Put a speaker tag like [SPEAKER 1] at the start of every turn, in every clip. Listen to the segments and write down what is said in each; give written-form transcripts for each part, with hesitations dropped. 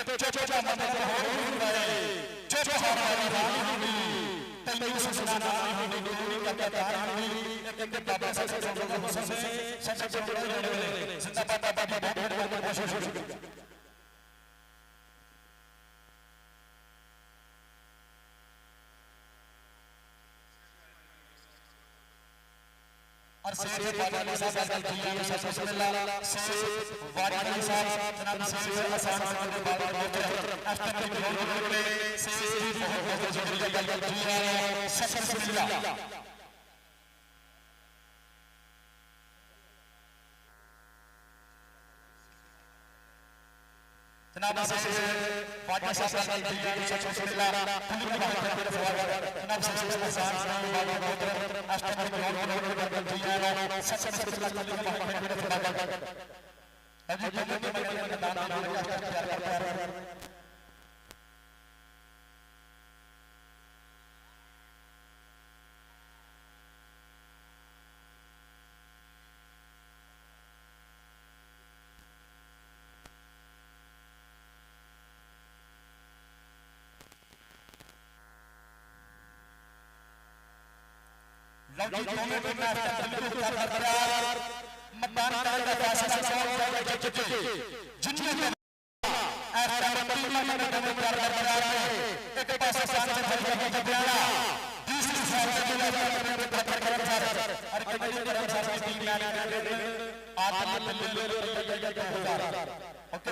[SPEAKER 1] चुप मतलब हो गए चुप हमारी रानी तैयू सुनाना नहीं गुरु का तारानी एक बाबा सब जिंदा बाबा और से वाली साहब गलतियां सब बिस्मिल्लाह से वाली साहब जनाब से आसान के बाद मोहतरम अष्टम के बोले से बहुत बहुत शुक्रिया गलतियां सब बिस्मिल्लाह जनाब से वाली साहब गलतियां सब बिस्मिल्लाह पूरी बात करते रहो जनाब से आसान के बाद मोहतरम अष्टम के बोले गलतियां सब बिस्मिल्लाह पूरी बात करते रहो अभी जो मैं दान मांगा प्यार करता है लौजी दोनों के नाश्ता बिल्कुल करदार मतदान का फैसला सवाल कर चुके जिनके ऐसा टीम में करदार एक पास सांसद भरकर बयाना दूसरी सांसद के करदार और कमेटी कर्मचारी टीम में आदमी ले ओके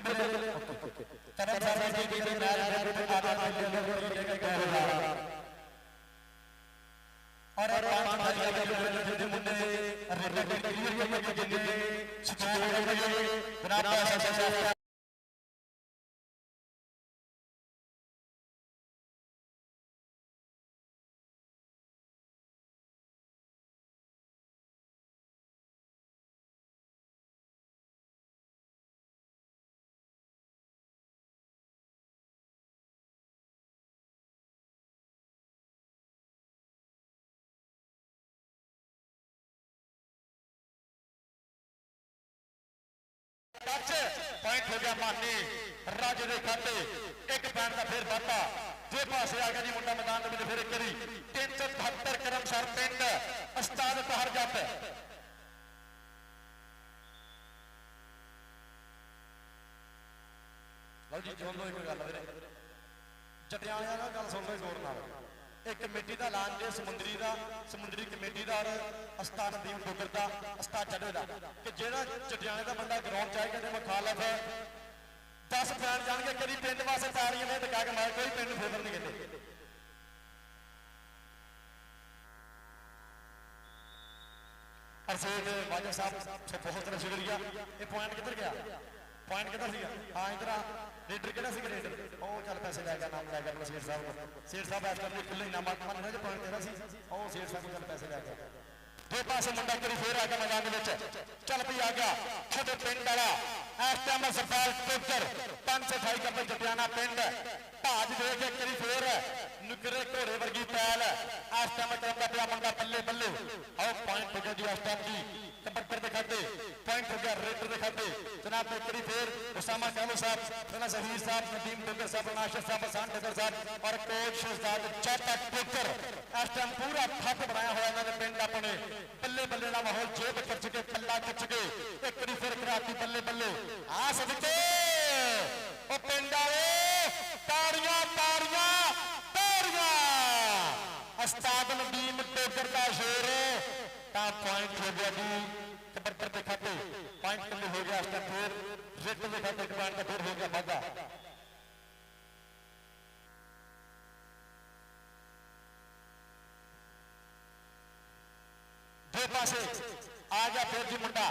[SPEAKER 1] कर्मचारी की टीम में आदमी और पांच भाई के मुद्दे रेड क्लियर करने के लिए शिक्षक जनाब पॉइंट हो गया मानी राजे के खाते एक पॉइंट का फिर वाधा जे पासे आ गया जी मुंडा मैदान में फिर एक करी 373 करमसर पिंड उस्ताद तहर जट लो जी जोन लो एक गल वीरे जटियाणियां दा गल सुन लो जोर नाल एक कमेटी का ऐलान जे समुद्री कमेटी का और उस्ताद नदीम डोगर का उस्ताद चढ़े का कि जो जटियाणे का बंदा ग्राउंड चाहे कहते मुखालफ 10 फैन जाएंगे कभी पिंड वास्ते तारियां ने दिखा के मारे कोई पिंड फेवर नहीं कहते अरशद वाजब साहब बहुत तरह शुक्रिया ये पॉइंट किधर गया पॉइंट किधर हाँ इधर रेडर किहड़ा सी रेडर चल पैसे लै गया नाम लै गया सेठ साहब इस करके खुले इनाम मन जो पॉइंट तेरा सी सेठ साहब चल पैसे लै गया दो पासे मुंडा करी फिर आ गया मैदान चल पी आ गया छोटे पिंड वाला इस टाइम सरदार टोकर 528 कपल जटियाना पिंड भाज दे के करी फिर नुकरे घोड़े वर्गी पैल इस टाइम चलता पिया मुंडा बल्ले बल्ले आओ पॉइंट हो गया जी इस टाइम जी कबड्डर के खाते पॉइंट हो गया रेडर के खाते जनाब करी फिर उसामा कालू साहब तना जहीर साहब नदीम डोगर साहब नाशिर साहब हसन डोगर साहब और कोच शहजाद चौथा टोकर इस टाइम पूरा ठप बनाया हुआ इन्होंने पिंड अपने बल्ले बल्ले का माहौल जेब कर चुके पल्ला कर चुके एक करी फिर कराती बल्ले बल्ले आ सकते ओ पिंड वाले तारियां तारियां तारियां उस्ताद नदीम डोगर का शेर पॉइंट हो गया जी कबड्डर के खाते पॉइंट हो गया इस टाइम फिर रेड के खाते पॉइंट का फिर हो गया वादा दो पासे आ गया फिर जी मुंडा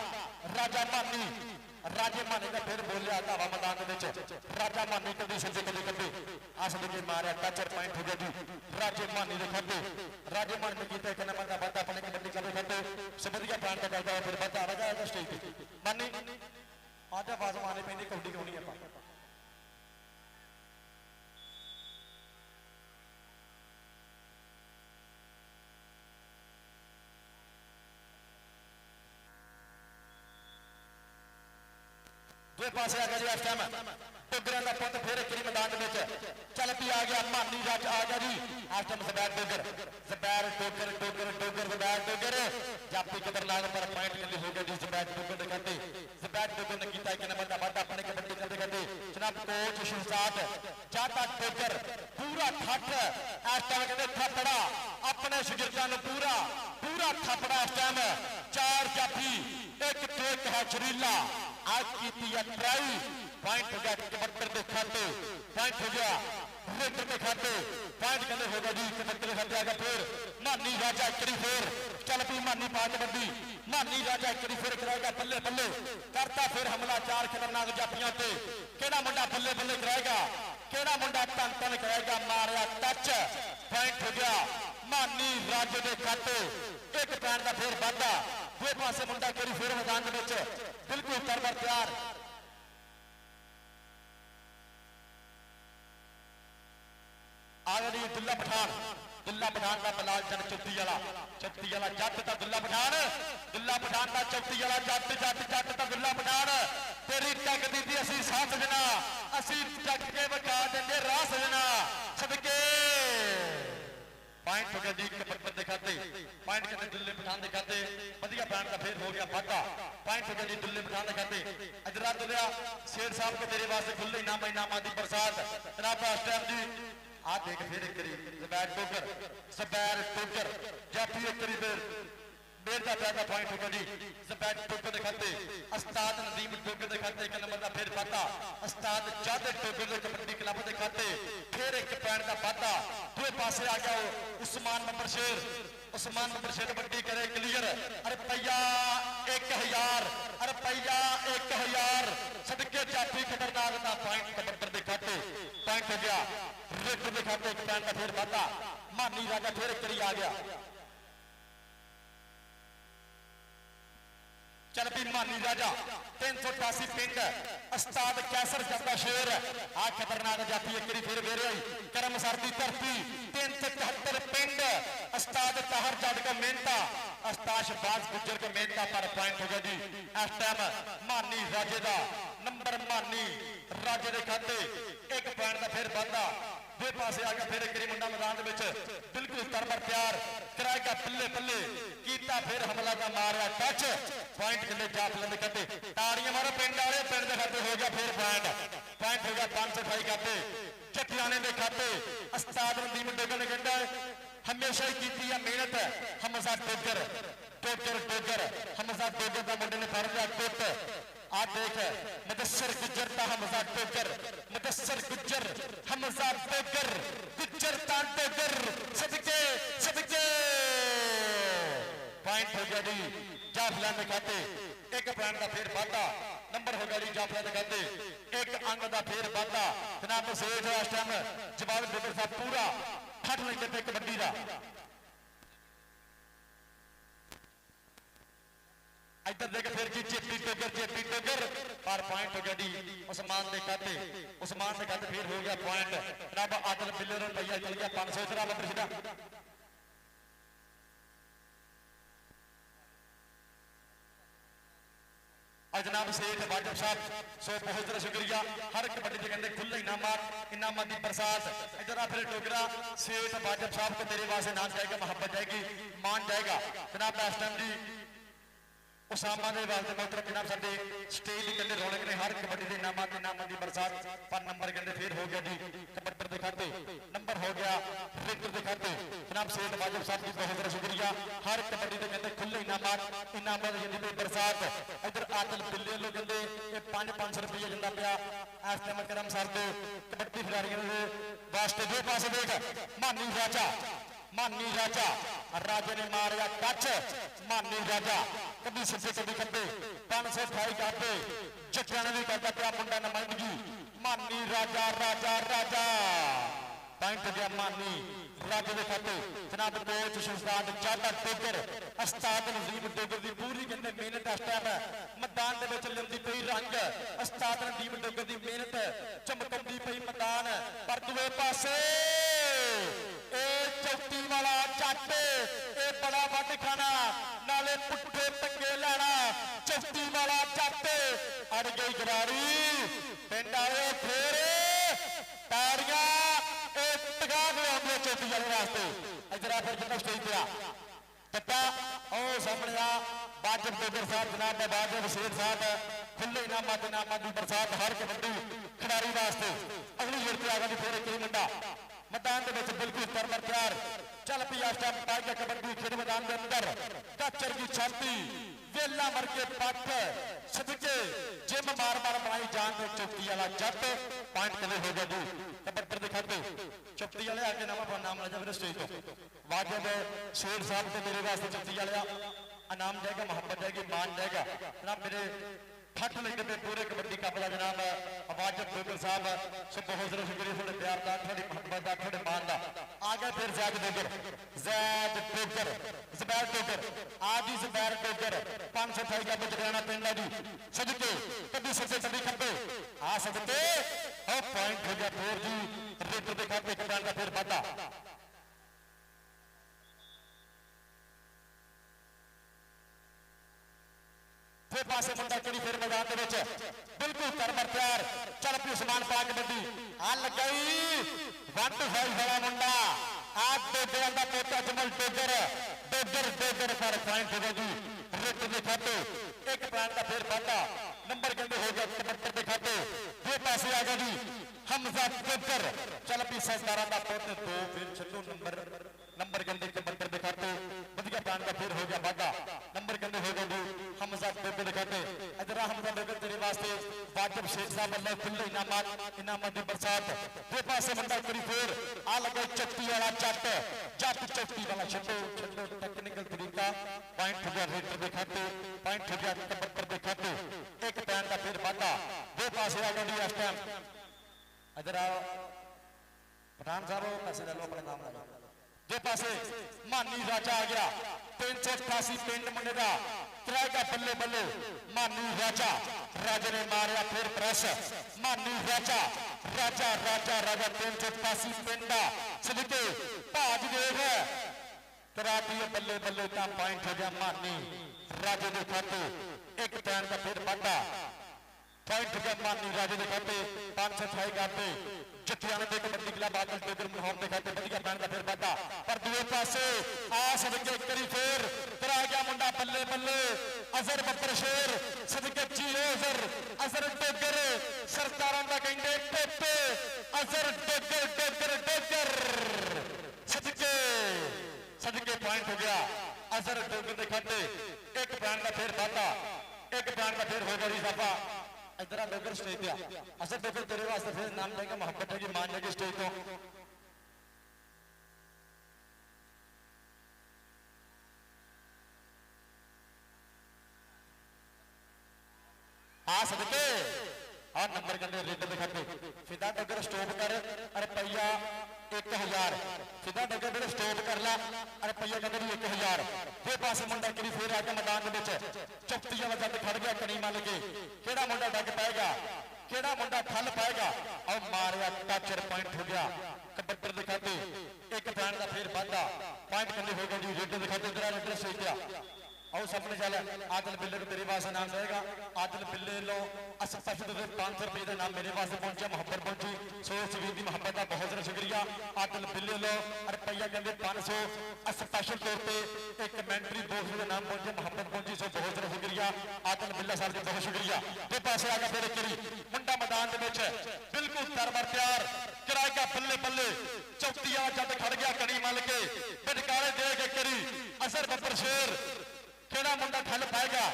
[SPEAKER 1] राजा मानी का फिर बोलिया धावा मैदान राजा मानी कभी सजे कभी कभी अस के मारिया टचर पॉइंट हो गया जी राजे मानी के खाते राजे मानी ने किया एक नंबर का वादा अपने कबड्डी का खाते सबदिया पॉइंट का करता है फिर वादा वजह स्टेज मानी आज आवाज मारनी पैंती कबड्डी क्यों नहीं है दो पासे आ गया जी इस टाइम ਟੋਗਰਾਂ ਦਾ ਪੁੱਤ ਫਿਰ ਇੱਕ ਮੈਦਾਨ ਦੇ ਵਿੱਚ ਚੱਲ ਪੀ ਆ ਗਿਆ ਮਾਨੀ ਰਾਜ ਆ ਗਿਆ ਜੀ ਇਸ ਟਾਈਮ ਜ਼ਬੈਰ ਟੋਗਰ ਜ਼ਬੈਰ ਟੋਗਰ ਜਾਪੀ ਕਦਰ ਲਾਗ ਪਰ ਪੁਆਇੰਟ ਕਿੰਨੇ ਹੋ ਗਏ ਜੀ ਜ਼ਬੈਰ ਟੋਗਰ ਦੇ ਖਾਤੇ ਜ਼ਬੈਰ ਟੋਗਰ ਨੇ ਕੀਤਾ ਇੱਕ ਨੰਬਰ ਦਾ ਵਾਧਾ ਆਪਣੇ ਕਬੱਡੀ ਕਰਦੇ ਕਰਦੇ ਜਨਾਬ ਕੋਚ ਸ਼ਹਿਜ਼ਾਦ ਜਾਤਾ ਟੋਗਰ ਪੂਰਾ ਠੱਠ ਇਸ ਟਾਈਮ ਕਹਿੰਦੇ ਥੱਪੜਾ ਆਪਣੇ ਸ਼ਾਗਿਰਦਾਂ ਨੂੰ ਪੂਰਾ ਥੱਪੜਾ ਇਸ ਟਾਈਮ ਚਾਰ ਜਾਫੀ ਇੱਕ ਟੇਕ ਹੈ ਜ਼ਰੀਲਾ आज की ट्राई पॉइंट हो गया कबड्डी के खाते पॉइंट हो गया रेटर के खाते पॉइंट कहने होगा जी कबड्डी के खाते आगे फिर मानी राजा एक फिर चल पी मानी पा कबड्डी मानी राजा एक फिर कराएगा बल्ले बल्ले करता फिर हमला चार खतरनाक जाफियां ते केड़ा मुंडा बल्ले बल्ले कराएगा केड़ा मुंडा तन तन कराएगा मारिया टच पॉइंट हो गया मानी राजे के खाते एक पैर का फिर वाधा दो पासे मुंडा करी फिर मैदान बिल्कुल तरबर तैयार आ गई दुल्ला पठान का बलाल जन चौथी वाला जट का दुल्ला पठान का चौथी वाला जट का दुल्ला पठान तेरी टक दी असी साह सजना असी टक के विखा देंगे राह सजना सदके पॉइंट हो गया जी कबड्डी के खाते पॉइंट कहते दुल्ले पठान के खाते वधिया पैन का फिर हो गया वाधा पॉइंट हो गया जी दुल्ले पठान के खाते अजरा दुलिया शेर साहब के तेरे वास्ते खुले इनामा दी बरसात जनाब इस टाइम जी आ देख फिर एक ज़बैर टोगर जाफी एक फिर मेर का पैदा पॉइंट होगा जी ज़बैर टोगर के खाते उस्ताद नदीम टोगर के खाते एक नंबर का फिर वाधा उस्ताद जादे टोगर के कबड्डी क्लब के खाते फिर एक पैन का वाधा दो पासे आ गया उस्मान नंबर शेर कबड्डी करे क्लियर रुपया 1000 सदके जाफी खतरनाक का पॉइंट कबड्डी के खाते पॉइंट हो गया रेटर के खाते एक पैन का फिर वाधा मानी राजा फिर एक आ गया चल भी मानी राजा 388 पिंड उस्ताद कैसर जब्दा शेर आ खतरनाक जाती एक फिर वेरे आई करम सरदी धरती 373 पिंड उस्ताद तहर जड का मेहनता उस्ताद शहबाज गुज्जर का मेहनता पर पॉइंट हो गया जी इस टाइम मानी राजे का नंबर मानी राजे के खाते एक पॉइंट का फिर वाधा दो पासे आ गया फिर एक मुंडा मैदान बिल्कुल तरबर तैयार कराएगा पल्ले पल्ले कीता फिर हमला का मारा टच पॉइंट के जाप लेंगे कहते ताड़ियां मारो पिंड वाले पिंड के खाते हो गया फिर पॉइंट हो गया 528 खाते चटियाने के खाते उस्ताद नदीम टोगर ने कहता हमेशा ही की मेहनत हमजा टोगर हमजा टोगर का मुंडे ने फड़ लिया टुट आ देख मुदस्सर गुज्जर ता हमजा टोगर मुदस्सर गुज्जर हमजा टोगर गुज्जर ता टोगर सदके पॉइंट हो गया जी जाफला ने खाते एक पॉइंट का फिर वाधा नंबर हो गया जी जाफला ने खाते एक अंक का फिर वाधा जनाब सेठ इस टाइम जवाब डोगर साहब पूरा ठट लेंगे पे कबड्डी का इधर देख फिर जी जेपी टोगर पर पॉइंट हो गया जी उस्मान के खाते फिर हो गया पॉइंट जनाब आदल बिल्ले रुपया चल गया 500 जरा सीधा जनाब सेठ वाजिब साहब सो बहुत जरा शुक्रिया हर कबड्डी के कहते खुले इनामा की बरसात इधर फिर टोगरा सेठ वाजिब साहब को तेरे वास्ते नाम जाएगा मोहब्बत जाएगी मान जाएगा जनाब इस टाइम जी उसामा के वास्ते मोहतरम जनाब साडे स्टेज की कहते रौनक ने हर कबड्डी के इनामा की बरसात पर नंबर कहते फिर हो गया जी कबड्डी के खाते नंबर हो गया रेटर के खाते जनाब सेठ वाजिब साहब की बहुत जरा शुक्रिया हर कबड्डी के कहते खुले इनामा की बरसात इधर आदल बिल्ले लोग कहते ये 500 रुपये जिंदा पाया इस टाइम करम सर के कबड्डी खिलाड़ियों के वास्ते दो पासे देख मानी राजा राजे ने मारिया टच मानी राजा कभी सिद्धे कभी खब्बे 528 खाते जटिया ने भी कहता पिया मुंडा नुमाइंदगी मानी राजा पॉइंट हो गया मानी राजे के खाते जनाब कोच शहजाद जाटा टोगर उस्ताद नदीम टोगर की पूरी कहते मेहनत इस टाइम मैदान के लिंदी पई रंग उस्ताद नदीम टोगर की मेहनत चमकाउंदी पई मैदान पर दूए पासे चौथी वाला जट ए बड़ा वड खाना नाले पुट्ठे टंगे लेना चौथी वाला जट अड़ गई खिलाड़ी पिंड आए फिर ताड़ियां टका के चौकी वाले वास्ते इधर आ फिर जितना स्टेज पे आ टप्पा ओ सामने आ वाजिब डोगर साहब जनाब वाजिब शेर साहब खुले इनामां की बरसात हर कबड्डी खिडारी वास्ते अगली गेड़ पे आ गई फिर एक मुंडा मैदान के बिल्कुल तरबर तैयार चल पी इस टाइम पाई गया कबड्डी खेल मैदान के अंदर कच्चर की छाती वेला मर के पट सदके जिम मार मार बनाई जान के चौकी वाला जट पॉइंट कले हो गया जी कबड्डी दिखाते चौकी वाले आगे नाम ले जा स्टेज तो वाजिब शेर साहब से मेरे वास्ते चौकी वाले इनाम जाएगा मोहब्बत जाएगी मान जाएगा जनाब मेरे ठठ लेके पे पूरे कबड्डी कप का जनाब वाजिब डोगर साहब सब बहुत जरा शुक्रिया थोड़े प्यार का थोड़ी मोहब्बत का थोड़े मान का आ गया फिर जैद डोगर ज़ुबैर डोगर आज ही ज़ुबैर डोगर 528 का बजराना पिंड है जी सदके कभी सजे कभी खब्बे आ सदके और पॉइंट हो गया फिर जी रेट दिखाते कप्तान का फिर वादा फिर पासे मुंडा चढ़ी फिर मैदान के बिल्कुल तरबर तैयार चल पी उस्मान पा कबड्डी आ लगाई 1 to 5 वाला मुंडा आज डोगर का पोता जमल डोगर पर पॉइंट हो गया जी रिट के खाते एक पॉइंट का फिर वादा नंबर कहते हो गया 77 के खाते दो पासे आ गया जी हमजा डोगर चल पी 17 का पोते दो फिर छो नंबर कहते 71 दिखाते बढ़िया पॉइंट का फिर हो गया वादा नंबर कहते हो गया जी हमजा डोगर दिखाते इधर हमजा डोगर तेरे वास्ते वाजिब शेख साहब अल्लाह खुले इनामां दी बरसात दो पासे मुंडा करी फिर आ लगा चट्टी वाला जट चट्टी वाला छो टेक्निकल तरीका पॉइंट हो गया रेटर दिखाते पॉइंट हो गया 71 दिखाते एक पॉइंट का फिर वादा दो पासे आ गया इस टाइम इधर आओ पठान साहब पैसे ले लो अपने नाम ले लो दो पासे मानी राजा आ गया 388 पिंड मुंडे का किराएगा बल्ले बल्ले मानी राजा ने मारिया फिर प्रेस मानी राजा 388 पिंडा सदके भाज देख कराती बल्ले बल्ले का पॉइंट हो गया मानी राजे के खाते एक टैन का फिर वादा पॉइंट हो गया मानी राजे के खाते 528 करते जटियाने दे कबड्डी क्लब बादल डोगर माहौल दिखाते बढ़िया पैन का फिर वादा पर दूसरे पासे आ सदके करी फिर आ गया मुंडा बल्ले बल्ले अजहर बब्बर शेर सदके चीरो अजहर डोगर सरकारां दा कहंदे टोपे अजहर डोगर सदके पॉइंट हो गया अजहर डोगर दिखाते एक पैन का फिर वादा एक पैन का फिर हो गया साफा इधर डोगर स्टेज पे असर डोगर तेरे वास्ते फिर नाम लेंगे मोहब्बत है कि मान जाएगी स्टेज तो आ सकते और नंबर के अंदर रेट दिखाते फिदा डोगर स्टॉप कर रुपया 1000 फिदा डोगर स्टॉप कर ला रुपया कहते 1000 दो पासे मुंडा करी फिर आके मैदान के चौपती वाला जब खड़ गया कनी मान के केड़ा मुंडा डग पाएगा केड़ा मुंडा ठल पाएगा और मारिया टचर पॉइंट हो गया कबड्डी दिखाते एक पॉइंट का फिर वादा पॉइंट करने हो गया जी रेट दिखाते जरा रेट सही गया आओ सामने चल आदिल बिल्ले को तेरे वास्ते नाम रहेगा आदिल बिल्ले लो स्पेशल 500 रुपये का नाम मेरे वास्ते पहुंचा मोहब्बत पहुंची सो सभी की मोहब्बत का बहुत सारा शुक्रिया आदिल बिल्ले लो रुपया कहते 500 स्पेशल तौर पर एक कमेंट्री बॉक्स का नाम पहुंचे मोहब्बत पहुंची सो बहुत सारा शुक्रिया आदिल बिल्ला साहब का बहुत शुक्रिया दो पासे आगे फिर करी मुंडा मैदान के बिल्कुल तरबर तैयार किराएगा बल्ले बल्ले चौकी वाला जब खड़ गया कड़ी मल के बिटकारे दे के करी असर बब्बर शेर केड़ा मुंडा ठल पाएगा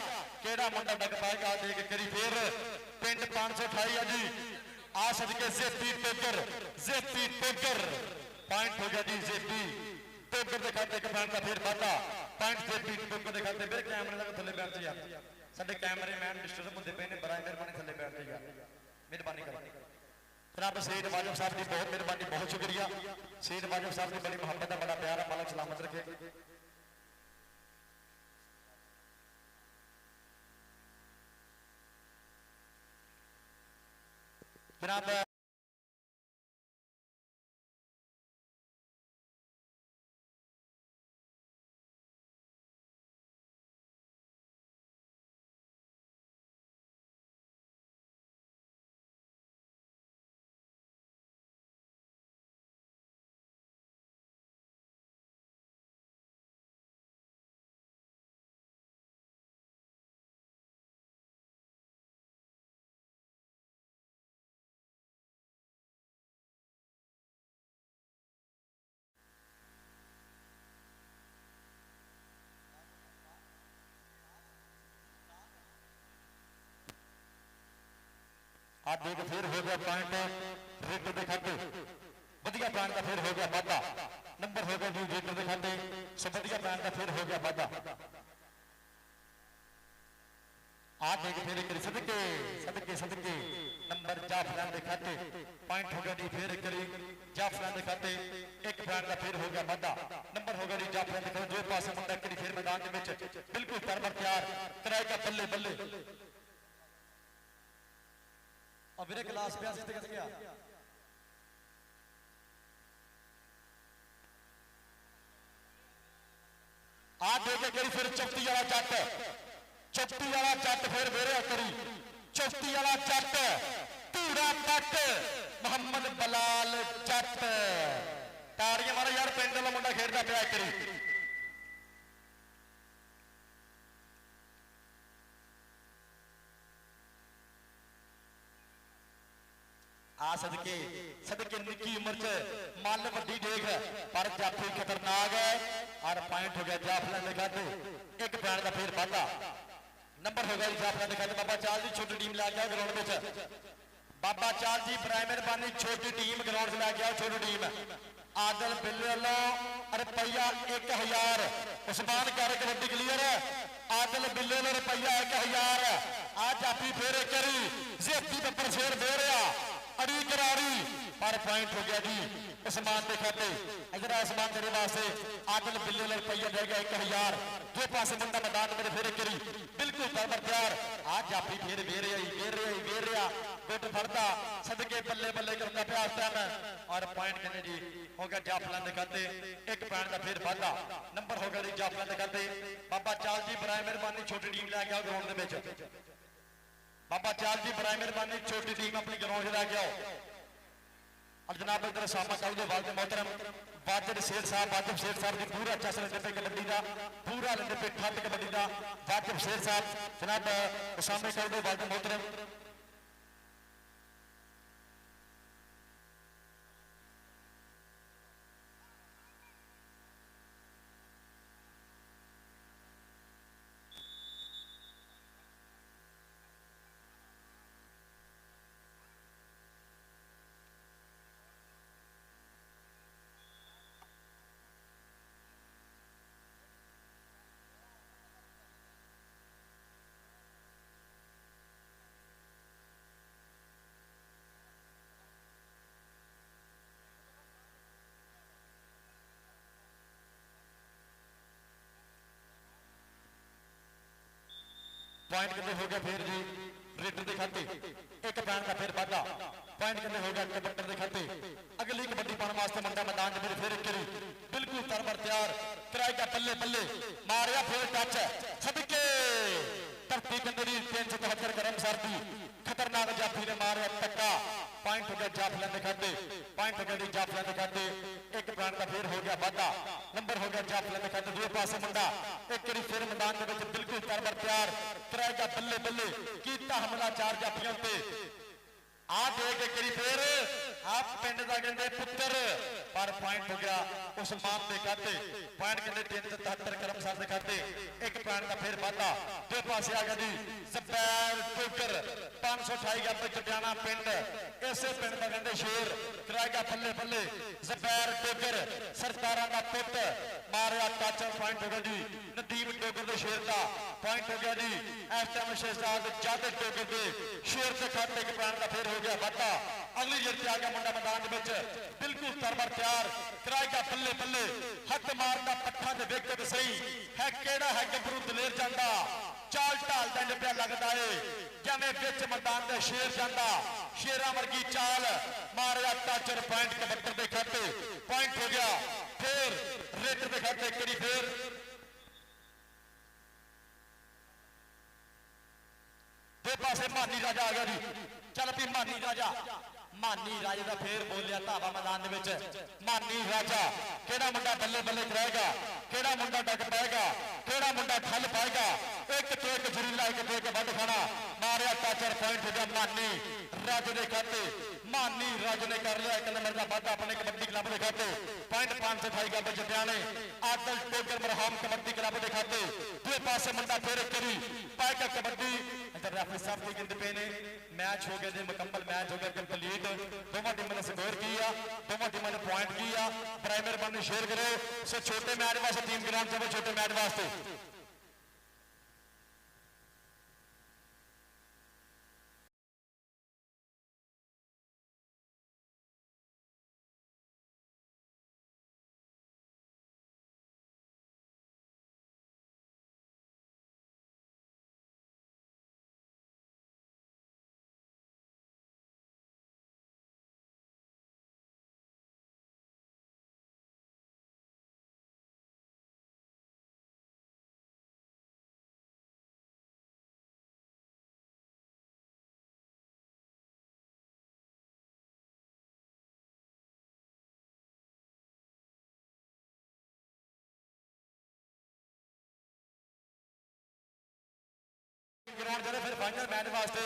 [SPEAKER 1] केड़ा मुंडा डग पाएगा देख करी फिर पिंड 528 है जी आ सदके जेपी टोगर पॉइंट हो गया जी जेपी टोगर दिखाते एक पॉइंट का फिर वादा पॉइंट जेपी टोगर दिखाते मेरे कैमरे लगे थले बैठ जा साडे कैमरे मैन डिस्टर्ब होंदे पे ने बड़ा मेहरबानी थले बैठ जा मेहरबानी करो जनाब सईद वाजिब साहब की बहुत मेहरबानी बहुत शुक्रिया सईद वाजिब साहब की बड़ी मोहब्बत है बड़ा प्यार है मालिक सलामत रखे जनाब ਆ ਦੇਖ ਫਿਰ ਹੋ ਗਿਆ ਪੁਆਇੰਟ ਰੇਡਰ ਦੇ ਖਾਤੇ ਵਧੀਆ ਪੁਆਇੰਟ ਦਾ ਫਿਰ ਹੋ ਗਿਆ ਵਾਧਾ ਨੰਬਰ ਹੋ ਗਿਆ ਜੀ ਰੇਡਰ ਦੇ ਖਾਤੇ ਸੋ ਵਧੀਆ ਪੁਆਇੰਟ ਦਾ ਫਿਰ ਹੋ ਗਿਆ ਵਾਧਾ ਆ ਦੇਖ ਫਿਰ ਇੱਕ ਸਦਕੇ ਸਦਕੇ ਸਦਕੇ ਨੰਬਰ ਜਾਫਰਾਂ ਦੇ ਖਾਤੇ ਪੁਆਇੰਟ ਹੋ ਗਿਆ ਜੀ ਫਿਰ ਇੱਕ ਜਾਫਰਾਂ ਦੇ ਖਾਤੇ ਇੱਕ ਪੁਆਇੰਟ ਦਾ ਫਿਰ ਹੋ ਗਿਆ ਵਾਧਾ ਨੰਬਰ ਹੋ ਗਿਆ ਜੀ ਜਾਫਰਾਂ ਦੇ ਖਾਤੇ ਜੋ ਪਾਸੇ ਮੁੰਡਾ ਇੱਕ ਫਿਰ ਮੈਦਾਨ ਦੇ ਵਿੱਚ ਬਿਲਕੁਲ ਤਰਬਰ ਤਿਆਰ ਕਰਾਏਗਾ ਬੱਲੇ ਬੱਲੇ ਆ ਵੀਰੇ ਗਲਾਸ ਪਿਆ ਸੀ ਤੇ ਕਿੱਥੇ ਗਿਆ ਆ ਦੇ ਕੇ ਕਰੀ ਫਿਰ ਚੌਥੀ ਵਾਲਾ ਚੌਥੀ ਵਾਲਾ ਜੱਟ ਫਿਰ ਵੇਰਿਆ ਕਰੀ ਚੌਥੀ ਵਾਲਾ ਜੱਟ ਧੂੜਾ ਤੱਕ ਮੁਹੰਮਦ ਬਲਾਲ ਜੱਟ ਤਾੜੀਆਂ ਮਾਰੋ ਯਾਰ ਪਿੰਡ ਦਾ ਮੁੰਡਾ ਖੇਡਦਾ ਪਿਆ ਕਰੀ ਆ ਸਦਕੇ ਸਦਕੇ ਨਿੱਕੀ ਉਮਰ ਚ ਮੱਲ ਵੱਡੀ ਦੇਖ ਪਰ ਜਾਫੀ ਖਤਰਨਾਕ ਹੈ ਔਰ ਪੁਆਇੰਟ ਹੋ ਗਿਆ ਜਾਫਲਾਂ ਦੇ ਖਾਤੇ ਇੱਕ ਪੁਆਇੰਟ ਦਾ ਫੇਰ ਵਾਧਾ ਨੰਬਰ ਹੋ ਗਿਆ ਜੀ ਜਾਫਲਾਂ ਦੇ ਖਾਤੇ ਬਾਬਾ ਚਾਲ ਦੀ ਛੋਟੀ ਟੀਮ ਲੈ ਗਿਆ ਗਰਾਊਂਡ ਵਿੱਚ ਬਾਬਾ ਚਾਲ ਜੀ ਬਰਾਏ ਮਿਹਰਬਾਨੀ ਛੋਟੀ ਟੀਮ ਗਰਾਊਂਡ 'ਚ ਲੈ ਗਿਆ ਛੋਟੀ ਟੀਮ ਆਦਲ ਬਿੱਲੇ ਵੱਲੋਂ ਰੁਪਈਆ 1000 ਉਸਮਾਨ ਕਰ ਕਬੱਡੀ ਕਲੀਅਰ ਆਦਲ ਬਿੱਲੇ ਵੱਲੋਂ ਰੁਪਈਆ 1000 ਆ ਜਾਫੀ ਫੇਰ ਕਰੀ ਜ਼ੇਤੀ ਬੱਬਰ ਸ਼ੇਰ ਦੇ ਰਿਹਾ अड़ी करारी पर पॉइंट हो गया जी उस्मान के खाते इधर आसमान तेरे वास्ते आदल बिल्ले रुपया दे गया 1000 दो पासे मुंडा मैदान मेरे फेरे करी बिल्कुल बराबर तैयार आज जाफी फिर वेर रहा गुट फड़ता सदके बल्ले बल्ले करता पिया उस टाइम और पॉइंट कहने जी हो गया जाफलां दे खाते एक पॉइंट का फिर वाधा नंबर हो गया जी जाफलां दे खाते बाबा चाल जी बराए मेहरबानी छोटी टीम लै गया ग्राउंड दे विच बाबा चाल जी बराए मेहरबानी छोटी टीम अपनी ग्राउंड लैके आओ और जनाब इधर सामा चाहूदे वालद मोहतरम वाजिद शेर साहब की पूरा चस लेंदे पे कबड्डी का पूरा लेंदे पे खंड कबड्डी का वाजिद शेर साहब जनाब उसामे चाहूदे वालद मोहतरम पॉइंट कितने हो गया फिर जी रेडर के खाते एक पॉइंट का फिर वाधा पॉइंट कितने हो गया कबड्डर के खाते अगली कबड्डी पाने वास्ते मुंडा मैदान में फिर करी बिल्कुल तरबर तैयार कराएगा बल्ले बल्ले मारिया फिर टच सदके धरती कंदरी 373 गरम सर्दी खतरनाक जाफी ने मारिया टक्का पॉइंट हो गया जाफलां दे खाते पॉइंट हो गया जाफलां दे खाते एक पॉइंट का फिर हो गया वाधा नंबर हो गया जाफलां दे खाते दो पासे मुंडा एक बारी फिर मैदान दे विच बिल्कुल तरबर तैयार कराएगा बल्ले बल्ले कीता हमला चार जाफियां ते आ दे के करी फिर आप पिंड दा कहंदे पुत्र पर पॉइंट हो गया उस्मान दे खाते पॉइंट कहंदे 373 करमसर दे खाते एक पॉइंट का फिर वाधा दो पासे आ गया जी ज़बैर टोकर 528 गया चटियाना पिंड इसे पिंड का कहंदे शेर कराएगा बल्ले बल्ले ज़बैर टोकर सरदारां दा पुत मारिया टच पॉइंट हो गया जी नदीम टोकर दे शेर का पॉइंट हो गया जी इस टाइम शहजाद जादे टोकर दे शेर के खाते एक पॉइंट का फिर हो गया वाधा अगली जेर आ गया मुंडा मैदान बिल्कुल तरबर तैयार कराएगा बल्ले बल्ले हथ मारदा पट्ठा दे वेख के सही है केड़ा है गबरू दलेर जांदा चाल ढाल दा नब्या लगदा है जिवें विच मैदान दे शेर जांदा शेरां वर्गी चाल मारिया टाचर पॉइंट कबड्डर दे खाते पॉइंट हो गया फिर रेडर दे खाते करी फिर दो पासे मानी राजा आ गया जी चल भी मानी राजा का फिर बोलिया धावा मैदान मानी राजा केड़ा मुंडा बल्ले बल्ले कराएगा केड़ा मुंडा डग पाएगा केड़ा मुंडा ठल पाएगा एक तो एक जरीला एक तो एक वध खाना मारिया टाचर पॉइंट हो गया मानी राजे के खाते मानी राज ने कर लिया 1 नंबर का वाधा अपने कबड्डी क्लब के खाते पॉइंट 528 गब जटियाने आदल टोकर मरहम कबड्डी क्लब के खाते दूसरे पासे मुंडा फिर करी पाएगा कबड्डी इधर रेफरी साहब की गिनती पे ने मैच हो गया जी मुकम्मल मैच हो गया कंप्लीट दोनों टीमों ने स्कोर किया दोनों टीमों ने पॉइंट किया प्राइमर बन शेयर करो से छोटे मैच वास्ते टीम ग्राउंड से छोटे मैच वास्ते ग्राउंड चले फिर फाइनल मैच वास्ते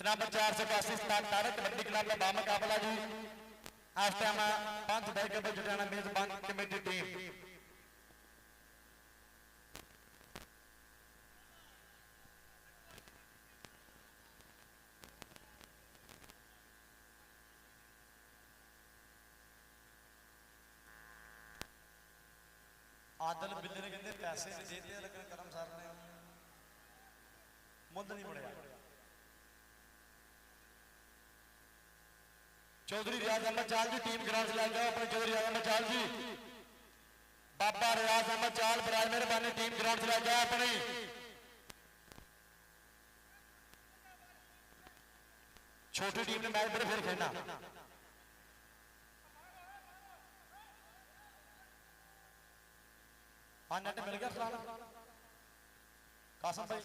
[SPEAKER 1] नंबर 481 तारक कबड्डी क्लब का बामुकाबला जी इस टाइम 5 ढाई के जुटाना मेजबान कमेटी टीम आदल बिल्ले ने कहते पैसे नहीं देते लेकिन करम साहब ने मुद्द नहीं बढ़िया चौधरी रियाज अहमद चाल जी टीम ग्राउंड से लेकर अपने चौधरी रियाज अहमद चाल जी बाबा रियाज अहमद चाल बराज मेहरबानी टीम ग्राउंड से लेकर अपनी छोटी टीम ने मैच बड़े फिर खेलना हाँ नेट मिल गया फिलहाल कासम भाई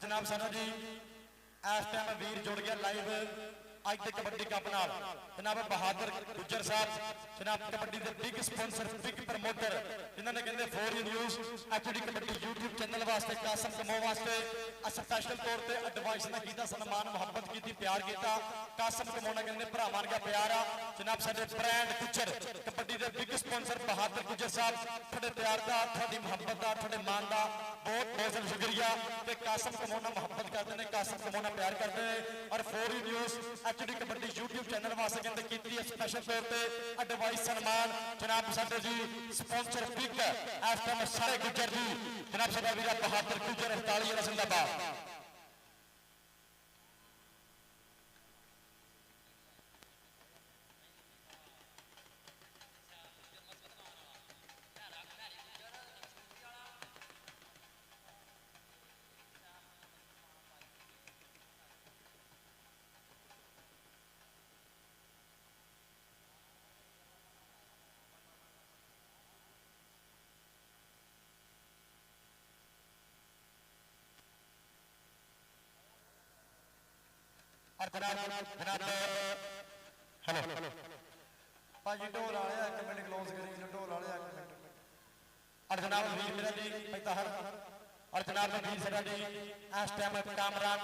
[SPEAKER 1] जनाब साना जी इस टाइम वीर जुड़ गया लाइव अज के कबड्डी कप नाल जनाब बहादुर गुज्जर साहब जनाब कबड्डी के बिग स्पॉन्सर बिग प्रमोटर जिन्होंने कहते for you news HD kabaddi YouTube channel वास्ते कासम कमो वास्ते स्पेशल तौर पर एडवाइस ने किया सन्मान मुहब्बत की प्यार किया कासम कमो ने कहते भरावां का प्यार आ जनाब साडे ब्रांड गुज्जर कबड्डी के बिग स्पॉन्सर बहादुर गुज्जर साहब थोड़े प्यार का थोड़ी मुहब्बत का थोड़े मान का बहुत बहुत शुक्रिया कि कासम कमो ना मुहब्बत करते हैं कासम कमो ना प्यार करते हैं और for you news HD kabaddi YouTube channel वास्ते कहते की स्पेशल तौर पर एडवाइस सन्मान जनाब साडे जी स्पॉन्सर बिग इस टाइम सारे गुज्जर जी जनाब साडा वीर बहादुर गुज्जर 48 जिंदाबाद और जनाब हेलो भाजी ढोल वाले 1 मिनट क्लोज करी ढोल वाले 1 मिनट और जनाब वीर मेरा जी पैताहर और जनाब वीर सरा जी इस टाइम कामरान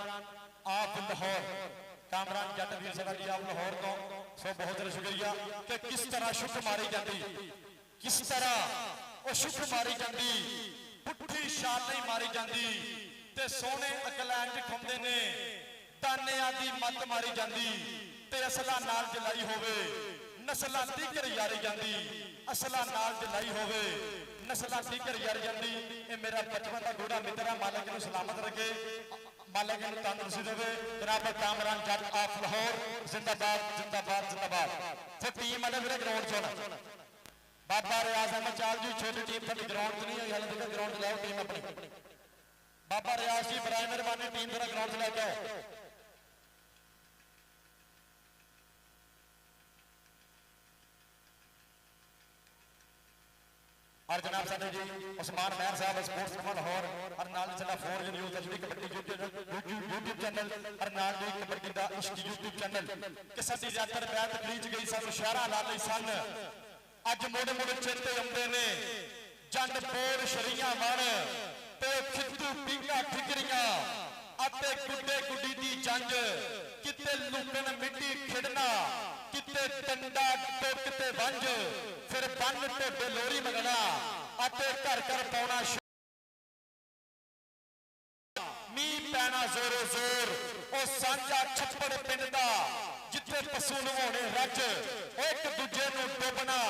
[SPEAKER 1] आप लाहौर कामरान जट वीर सरा जी आप लाहौर तो सो बहुत बहुत शुक्रिया कि किस तरह शुक मारी जाती किस तरह वो शुक मारी जाती पुट्ठी शाट नहीं मारी जाती ते सोने अकलैंड खुंदे ने तानिया दी मत मारी जाती ते असला नाल जलाई होवे नस्लां तीकर यारी जाती असला नाल जलाई होवे नस्लां तीकर यारी जाती ये मेरा बचपन का घोड़ा मित्र मालिक नूं सलामत रखे मालिक नूं तंदुरुस्ती देवे जनाब कामरान जट ऑफ लाहौर जिंदाबाद जिंदाबाद जिंदाबाद फिर टीम वाले मेरे ग्राउंड चोन बाबा रियाज अहमद चाल जी छोटी टीम थोड़ी ग्राउंड नहीं हुई हाले तक ग्राउंड लाओ टीम अपनी बाबा रियाज जी बराए मेहरबानी टीम थोड़ा ग्राउंड लेके आओ और जनाब साडे जी उस्मान महर साहब स्पोर्ट्स कमल लाहौर और नाल चला four news HD kabaddi YouTube channel और नाल जी कबड्डी दा इश्क यूट्यूब चैनल कि साडी यात्रा बैत खरीज गई सानू शहरा ला लई सन अज मुड़ मुड़ चेते आउंदे ने जंड पोर शरीयां मण ते खिद्दू पींगा ठिकरियां अते गुड्डे गुड्डी दी जंज किते लुकन मिट्टी खिड़ना किते टंडा टुक ते वंज फिर बन ढोडे लोरी मंगना अते घर घर पाउना मीह पैना जोरो जोर ओ सांझा छप्पड़ पिंड दा जिथे पशु नवाने रज एक दूजे नूं डुबना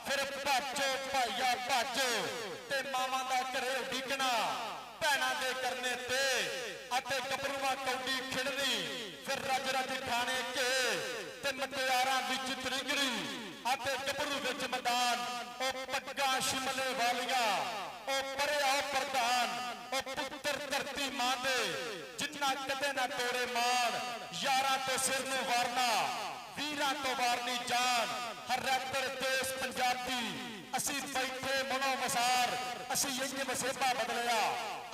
[SPEAKER 1] फिर भज्जो भाईया भज ते मावां दा घरे उडीकना भैणां दे करने ते अते गभरूआं कौडी खिड़नी फिर रज रज खाने के ते मटियारां विच त्रिंगड़ी अते गभरू विच मैदान ओ पग्गां शिमले वालियां ओ परे आओ प्रधान ओ पुत्र धरती मां दे जिन्ना कदे ना तोड़े मान यारां तो सिर नूं वारना वीरां तो वारनी जान हर रैतर देश पंजाबी असी बैठे मनो मसार असी इंज वसेबा बदलिया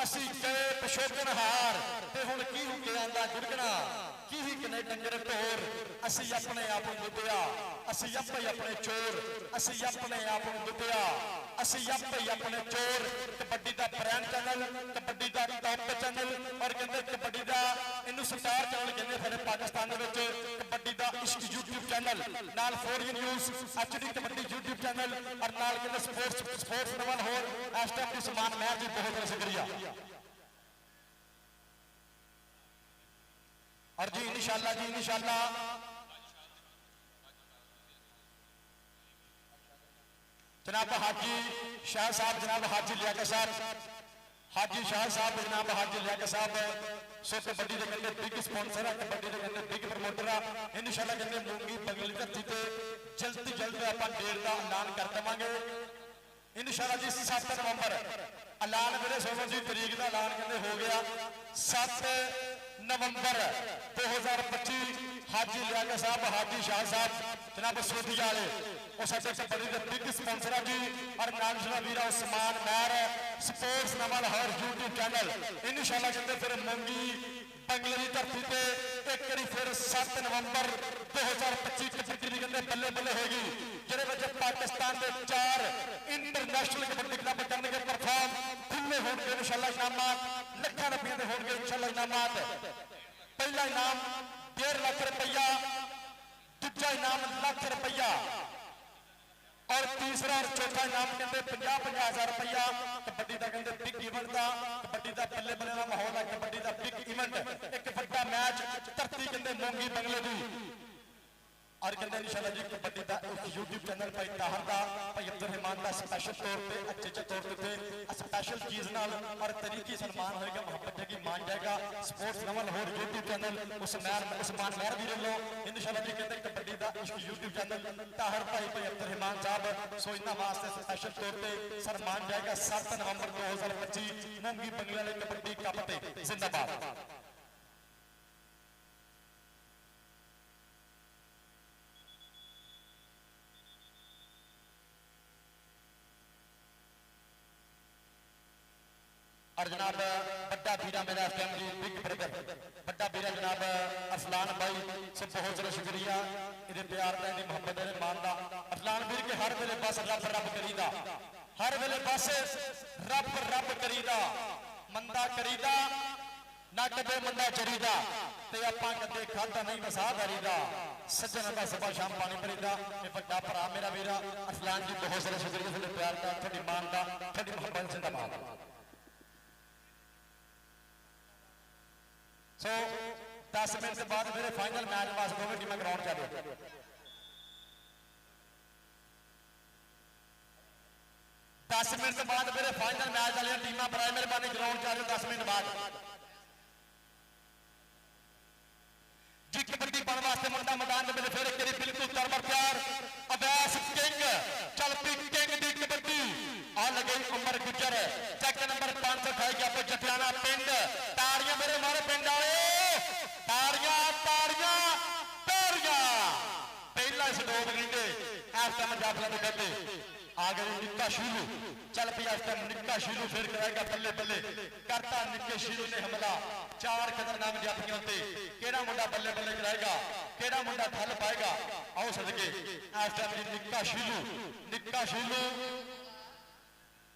[SPEAKER 1] असी गए पिछोकन हार ते हुण की हो के आंदा गुड़गना की ही कने डंगर ढोर असी अपने आप नूं दुद्धिया असी आपे अपने चोर असी अपने आप नूं दुद्धिया असी आपे अपने चोर कबड्डी दा ब्रांड चैनल कबड्डी दा टॉप चैनल और कहंदे कबड्डी दा इनू स्टार चैनल कहंदे साडे पाकिस्तान दे विच कबड्डी दा इश्क यूट्यूब चैनल नाल 4 news HD kabaddi YouTube channel और नाल कहंदे स्पोर्ट्स नवल होर इस टाइम उस्मान महर जी बहुत बहुत शुक्रिया और जी इंशाअल्लाह जनाब हाजी शाह साहब जनाब हाजी लियाकत साहब हाजी शाह साहब जनाब हाजी लियाकत साहब सो कबड्डी के कहते बिग स्पॉन्सर है कबड्डी के कहते बिग प्रमोटर है इंशाअल्लाह कहते मूंगी बंगली धरती ते जल्द तो जल्द आप डेट का ऐलान कर देवांगे इंशाअल्लाह जी 7 नवंबर ऐलान मेरे 16 तरीक का ऐलान कहते हो गया 7 नवंबर 2025 हाजी लियाकत साहब हाजी शाह साहब जनाब सोधिया वाले और साडे कबड्डी के बिग स्पॉन्सर जी और नाम वीरा उस्मान महर स्पोर्ट्स नवल हर यूट्यूब चैनल इंशाअल्लाह कहते फिर मूंगी बंगले की धरती से एक बार फिर 7 नवंबर 2025 कबड्डी कहते बल्ले बल्ले होगी जिहदे पाकिस्तान के 4 इंटरनेशनल कबड्डी क्लब करने परफॉर्म खुले होंगे इंशाअल्लाह इनामात लाखां रुपये के होंगे इंशाअल्लाह इनामात पहला इनाम 1.5 लाख रुपया दूजा इनाम लाख रुपया और तीसरा और चौथा इनाम कहते 50-50 रुपया कबड्डी का कहते बिग इवेंट का कबड्डी का बल्ले बल्ले का माहौल है कबड्डी का बिग इवेंट एक बड़ा मैच धरती कहते मूंगी बंगले की और कहते इंशाअल्लाह जी कबड्डी का एक यूट्यूब चैनल भाई ताहर का भाई अब्दुल रहमान का स्पेशल तौर पर अच्छे तौर पर स्पेशल चीज नाल और तरीके सन्मान होगा मोहब्बत की मान जाएगा स्पोर्ट्स नवल होर यूट्यूब चैनल उस्मान महर भी लो इंशाअल्लाह जी कहते कबड्डी का इश्क यूट्यूब चैनल ताहर भाई अब्दुल रहमान साहब सो इन्हां वास्ते स्पेशल तौर पर सन्मान जाएगा 7 नवंबर 2025 मूंगी बंगले वाले कबड्डी कप ते जिंदाबाद और जनाब बड़ा बीरा मेरा फैमिली बिग ब्रदर बड़ा बीरा जनाब अरसलान भाई से बहुत ज़्यादा शुक्रिया ये प्यार का इन्हें मोहब्बत है मान का अरसलान वीर के हर वेले बस रब रब करीदा हर वेले बस रब रब करीदा मंदा करीदा ना कदे मंदा चरीदा ते आपां कदे खादा नहीं वसा धरीदा सज्जन का सुबह शाम पानी भरीदा ये बड़ा भरा मेरा वीरा अरसलान जी बहुत ज़्यादा शुक्रिया थोड़े प्यार का थोड़ी मान का थोड़ी मोहब्बत जिंदाबाद सो 10 मिनट के बाद मेरे फाइनल मैच वास्ते दोनों टीमें ग्राउंड जा रही 10 मिनट के बाद मेरे फाइनल मैच वाली टीमें बराए मेहरबानी ग्राउंड जा रही 10 मिनट बाद जी कबड्डी पाने वास्ते मुंडा मैदान में फिर एक बार बिल्कुल तरबर प्यार अवैस किंग चल पी किंग दी कबड्डी आ लगे उमर गुजर चेक नंबर 528 के आपको जटियाना पिंड ताड़ियां मेरे मारे पिंड आए ताड़ियां ताड़ियां ताड़ियां पहला इस दो बगिंदे इस टाइम जाफला के कहते आ गए निक्का शीलू, चल पी इस टाइम निक्का शीलू फिर कराएगा बल्ले बल्ले, करता निक्के शीलू ने हमला, 4 खतरनाक जाफियों ते, केड़ा मुंडा बल्ले बल्ले कराएगा, केड़ा मुंडा ठल पाएगा, आओ सदके इस टाइम निक्का शीलू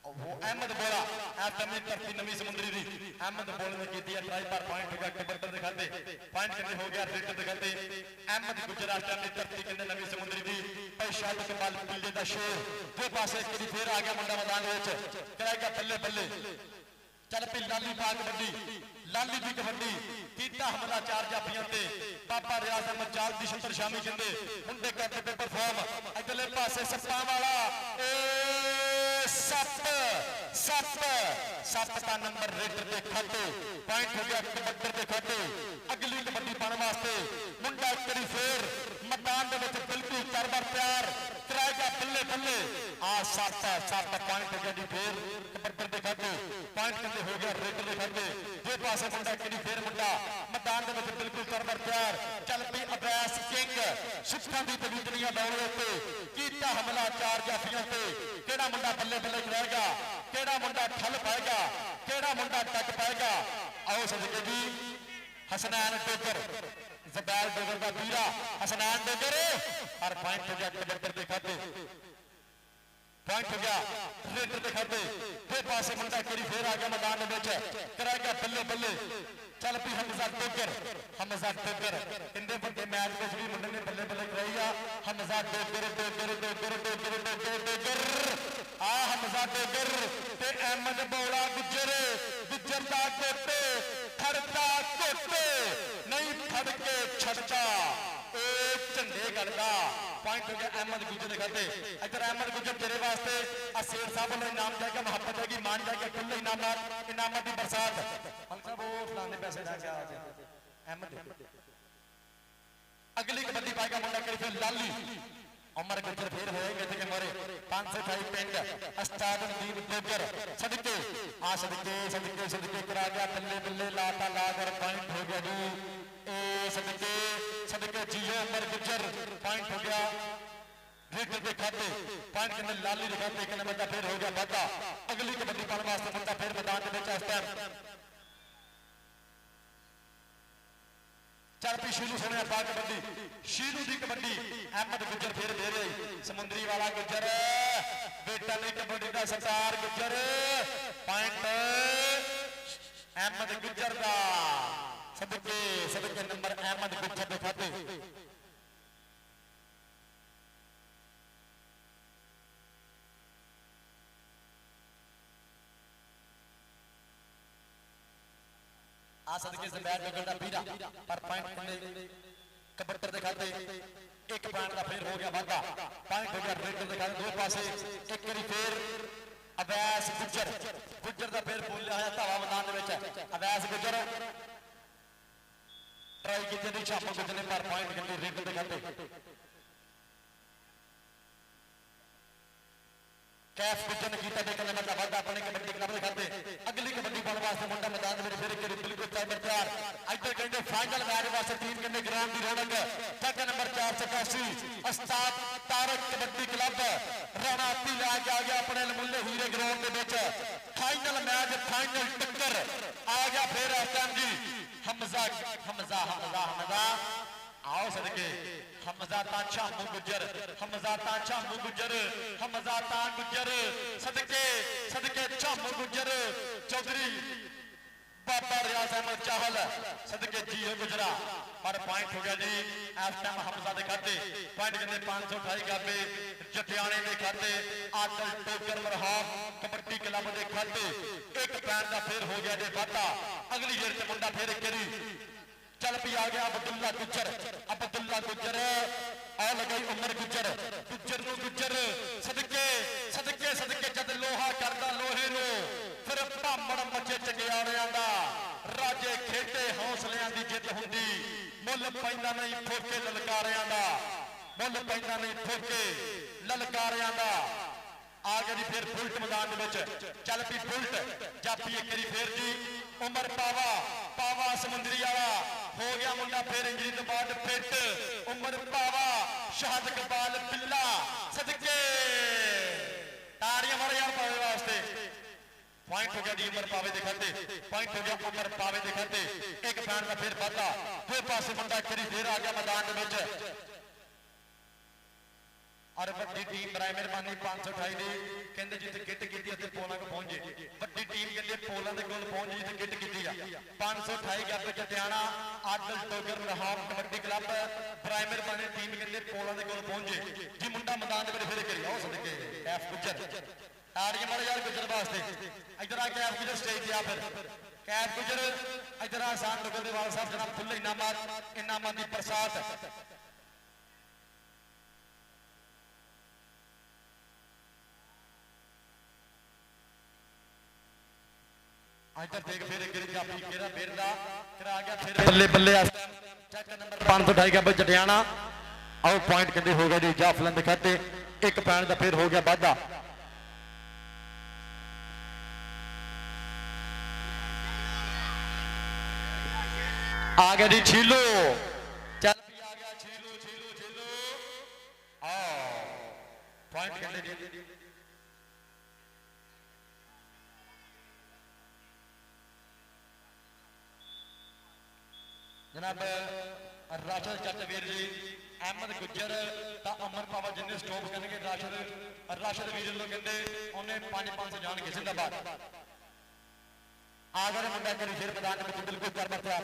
[SPEAKER 1] वो अहमद बोला इस टाइम धरती नवी समुंदरी दी, अहमद बोल ने की ट्राई पर पॉइंट हो गया कबड्डी दिखाते, पॉइंट कितने हो गया रेड दिखाते, अहमद गुजर इस टाइम धरती कहते नवी समुंदरी दी, भाई शायद के बाल पिल्ले दा शेर दो पासे एक फिर आ गया मुंडा मैदान विच कराएगा बल्ले बल्ले, चल पी लाली पा कबड्डी, लाली दी कबड्डी कीता हमला 4 जाफियां ते, बाबा रियाज अहमद चाल दी छतर शामी कहंदे मुंडे करते पे परफॉर्म, अगले पासे सप्पा वाला सप का नंबर रेडर के खाते, पॉइंट हो गया कबड्डी के खाते, अगली कबड्डी पाने वास्ते मुंडा एक बारी फिर मैदान दे विच बिल्कुल तरबर तैयार कराएगा बल्ले बल्ले, आ सप पॉइंट हो गया जी फिर कबड्डी के खाते, पॉइंट कहते हो गया रेडर के खाते, दो पासे मुंडा एक बारी फिर मुंडा मैदान दे विच बिल्कुल तरबर तैयार, चल पई अबैस किंग सुखा दी तबीतनियां लाउण उत्ते कीता हमला 4 जाफियां ते, केड़ा मुंडा बल्ले बल्ले कराएगा, केड़ा मुंडा ठल पाएगा, केड़ा मुंडा टक पाएगा, आओ सदके जी हसनैन डोगर जबैल डोगर का वीरा हसनैन डोगर और पॉइंट हो गया कबड्डी के खाते, पॉइंट हो गया रेडर के खाते, दो पासे मुंडा केरी फिर आ गया मैदान में कराएगा बल्ले बल्ले, चल पी हमजा डोगर इंदे बड़े मैच में भी मुंडे ने बल्ले बल्ले कराई आ, हमजा डोगर आ हमजा डोगर ते अहमद बौला गुजर दा कोटे खड़ता कोटे नहीं फड़ के छड़ता ए झंडे गलदा, पॉइंट हो गया अहमद गुजर खाते, इधर अहमद गुजर तेरे वास्ते शेर साहब ने इनाम जाएगा, मोहब्बत जाएगी, मान जाएगा, खुले इनामत की बरसात, हम सब वो फलाने पैसे जाके अहमद अगली कबड्डी पाएगा मुंडा करी फिर लाली उमर गुजर फिर होएंगे थे मारे 528 पिंड अस्ताद नदीम डोगर सदके आ सदके करा गया बल्ले बल्ले लाता लाकर पॉइंट हो गया जी, ए सदके जियो उमर गुजर पॉइंट हो गया रेडर के खाते, पॉइंट के लाली के खाते कहने बंदा फिर हो गया वादा, अगली कबड्डी पाने वास्ते बंदा फिर मैदान के विच इस टाइम चल पी शीलू सुने पा कबड्डी, शीलू की कबड्डी अहमद गुजर फिर दे रही, समुंदरी वाला गुजर बेटा ने कबड्डी का सरदार गुजर, पॉइंट अहमद गुजर का सदके नंबर अहमद गुजर के खाते, आ सदके से बैट बगड़ा पीरा पर पॉइंट कबड्डी के खाते, एक पॉइंट का फिर हो गया वादा, पॉइंट हो गया रेडर के खाते, दो पासे एक बारी फिर अवैस गुजर का फिर बोलिया है धावा मैदान में, अवैस गुजर ट्राई की थी छापा गुजर ने पर पॉइंट करनी रेडर के खाते, कैफ गुजर ने किया देखने में वादा अपने कबड्डी क्लब के खाते, अगली कबड्डी पाने वास्ते मुंडा मैदान में फिर बिल्कुल तैयार, इधर कहते फाइनल मैच वास्ते टीम कहते ग्राउंड की रौनक, ठेका नंबर 481 उस्ताद तारक कबड्डी क्लब राणा ला के आ गया अपने मुल्ले हीरे ग्राउंड के विच, फाइनल मैच फाइनल टक्कर आ गया फिर इस टाइम जी हमजा आओ सदके हमजा ताशा गुजर सदके चामू गुजर चौधरी बाबा रियाज अहमद चाहल सदके जियो गुजरा पर पॉइंट हो गया जी इस टाइम हमजा के खाते, पॉइंट कहते 528 गाबे जटियाने के खाते, आदल टोकर मरहाब कबड्डी क्लब के खाते, एक पैन का फिर हो गया जी वादा, अगली जेर से मुंडा फिर एक चल भी आ गया अब्दुल्ला गुजर आ लगाई उमर गुजर सदके जद लोहा करदा लोहे नो फिर भामड़ मचे चंगियाड़ियां दा राजे खेते हौसलियां दी जित हुंदी, मुल पैंदा नहीं ठोके ललकारियां दा, आ गया जी फिर बुलट मैदान में, चल पी बुलट जापी एक बारी फिर जी उमर पावा समुंदरी वाला हो गया मुंडा फिर इंजरी तो बाद फिट, उमर पावा शहद कबाल पिल्ला सदके पॉइंट हो गया डी उमर पावे के खाते पॉइंट हो गया उमर पावे के खाते एक पॉइंट का फिर वाधा दो पासे मुंडा करी फिर आ गया मैदान में और वड्डी टीम बराए मेहरबानी 528 दी कहंदे जिथे किट कीती ते पोलां को पहुंचे वड्डी टीम कहंदे पोलां दे कोल पहुंच जी ते किट कीती आ 528 गैप जटियाना आदल टोगर रहाम कबड्डी क्लब बराए मेहरबानी टीम कहंदे पोलां दे कोल पहुंचे जी मुंडा मैदान दे फिर करी आओ सदके एफ गुजर ताड़ियां मारो यार गुजर वास्ते इधर आ कैफ गुजर स्टेज ते आ फिर कैफ गुजर इधर आसान टोगर दे वाल साहब जनाब खुले इनामात दी बरसात इधर देख फिर गिर जापी केरा बेरदा करा गया फिर बल्ले बल्ले चेक नंबर 528 का जटियाना आओ पॉइंट कहते हो गया जी जाफलन के खाते एक पॉइंट का फिर हो गया वाधा आ गया जी छीलो चल भी आ गया छीलो छीलो छीलो आओ पॉइंट कहते जी जनाब राशिद चटवीर जी अहमद गुजर अमर पावा जिन्हें स्टॉप करेंगे राशिद वीर लोग कहते उन्हें 5-5 जाएंगे जिंदाबाद आ गए मुंडा करी फिर मैदान में बिल्कुल कर बरता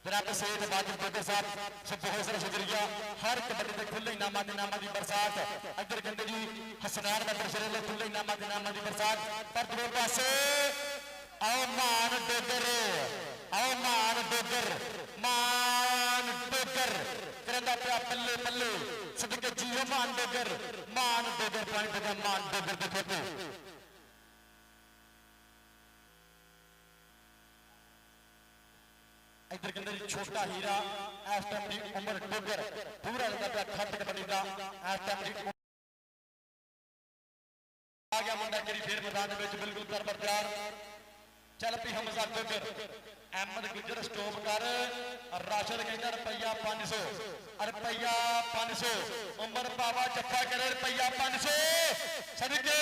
[SPEAKER 1] जनाब सैयद वाजिद बकर साहब सब बहुत सारा शुक्रिया हर कबड्डी के खुले इनामां दी बरसात इधर कहते जी हसनैन नंबर सिरे खुले इनामां दी बरसात पर दूसरे पासे आओ मान डोगर करंदा पिया पल्ले पल्ले सदके जियो मान डोगर पॉइंट हो गया मान डोगर के खेते इधर कहते छोटा हीरा इस टाइम की उम्र डोगर पूरा लगता पिया खट कबड्डी का इस टाइम की आ गया मुंडा करी फिर मैदान में बिल्कुल कर तैयार चल पी हमजा गुजर अहमद गुजर स्टॉप कर राशिद कहता रुपया 500 रुपया 500 उमर पावा जफा करे रुपया 500 सदके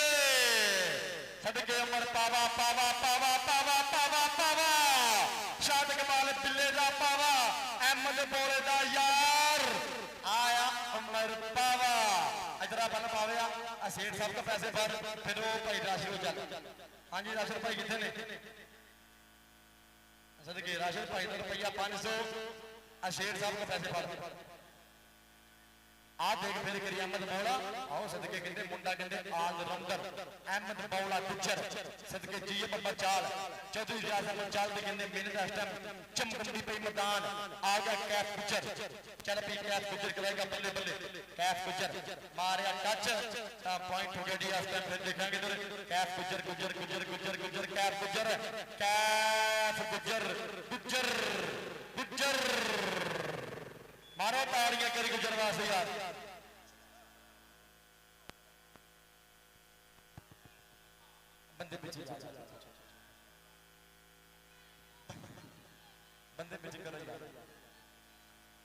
[SPEAKER 1] सदके उमर पावा पावा पावा पावा पावा पावा शाद कमाल बिल्ले दा पावा अहमद बोले दा यार आया उमर पावा इधर बन पावे सेठ साहब का पैसे भर फिर वो भाई राशिद चल हाँ जी राशिद भाई कितने ने सदके राशिद भाई का रुपया 500 शेर साहब का पैसे भर आ देख फिर करी अहमद मौला आओ सदके कहते मुंडा कहते ऑलराउंडर अहमद मौला गुजर सदके जी बब्बर चाल चौधरी रियाज अहमद चाल दे कहते मेहनत इस टाइम चमकंदी पई मैदान आ गया कैफ गुजर चल पी कैफ गुजर करेगा बल्ले बल्ले कैफ गुजर मारिया टच ता पॉइंट हो गया जी इस टाइम फिर देखेंगे इधर कैफ गुजर गुजर गुजर गुजर गुजर कैफ गुजर गुजर गुजर मारो ताड़ियां करी गुजर वास्ते यार बंदे पीछे बंदे पीछे करो यार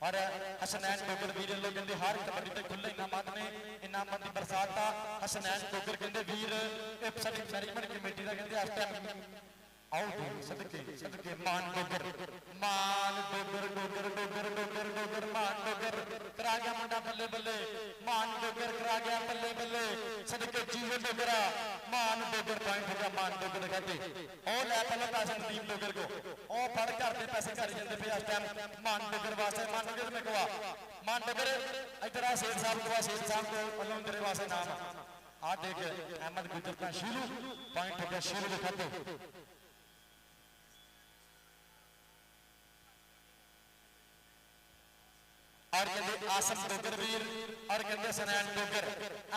[SPEAKER 1] और हसनैन डोगर वीर लोग कहते हर कबड्डी ते खुले इनामात ने इनामात दी बरसात दा हसनैन डोगर कहते वीर साडी मैनेजमेंट कमेटी दा कहते इस टाइम आउट सदके सदके मान डोगर मान डोगर डोगर डोगर डोगर डोगर मान डोगर करा गया मुंडा बल्ले बल्ले मान डोगर करा गया बल्ले बल्ले सदके जीवे डोगरा मान डोगर पॉइंट हो गया मान डोगर कहते ओ ले पहले पैसे नदीम डोगर को ओ फड़ करते पैसे घर जाते पे इस टाइम मान डोगर वास्ते मान डोगर में कहा मान डोगर इधर आ सेठ साहब को सेठ साहब को अल्लाह तेरे वास्ते नाम आ देख अहमद गुजर का शीलू पॉइंट हो गया शीलू के खाते और कहते आसम डोगर वीर और कहते सनैन डोगर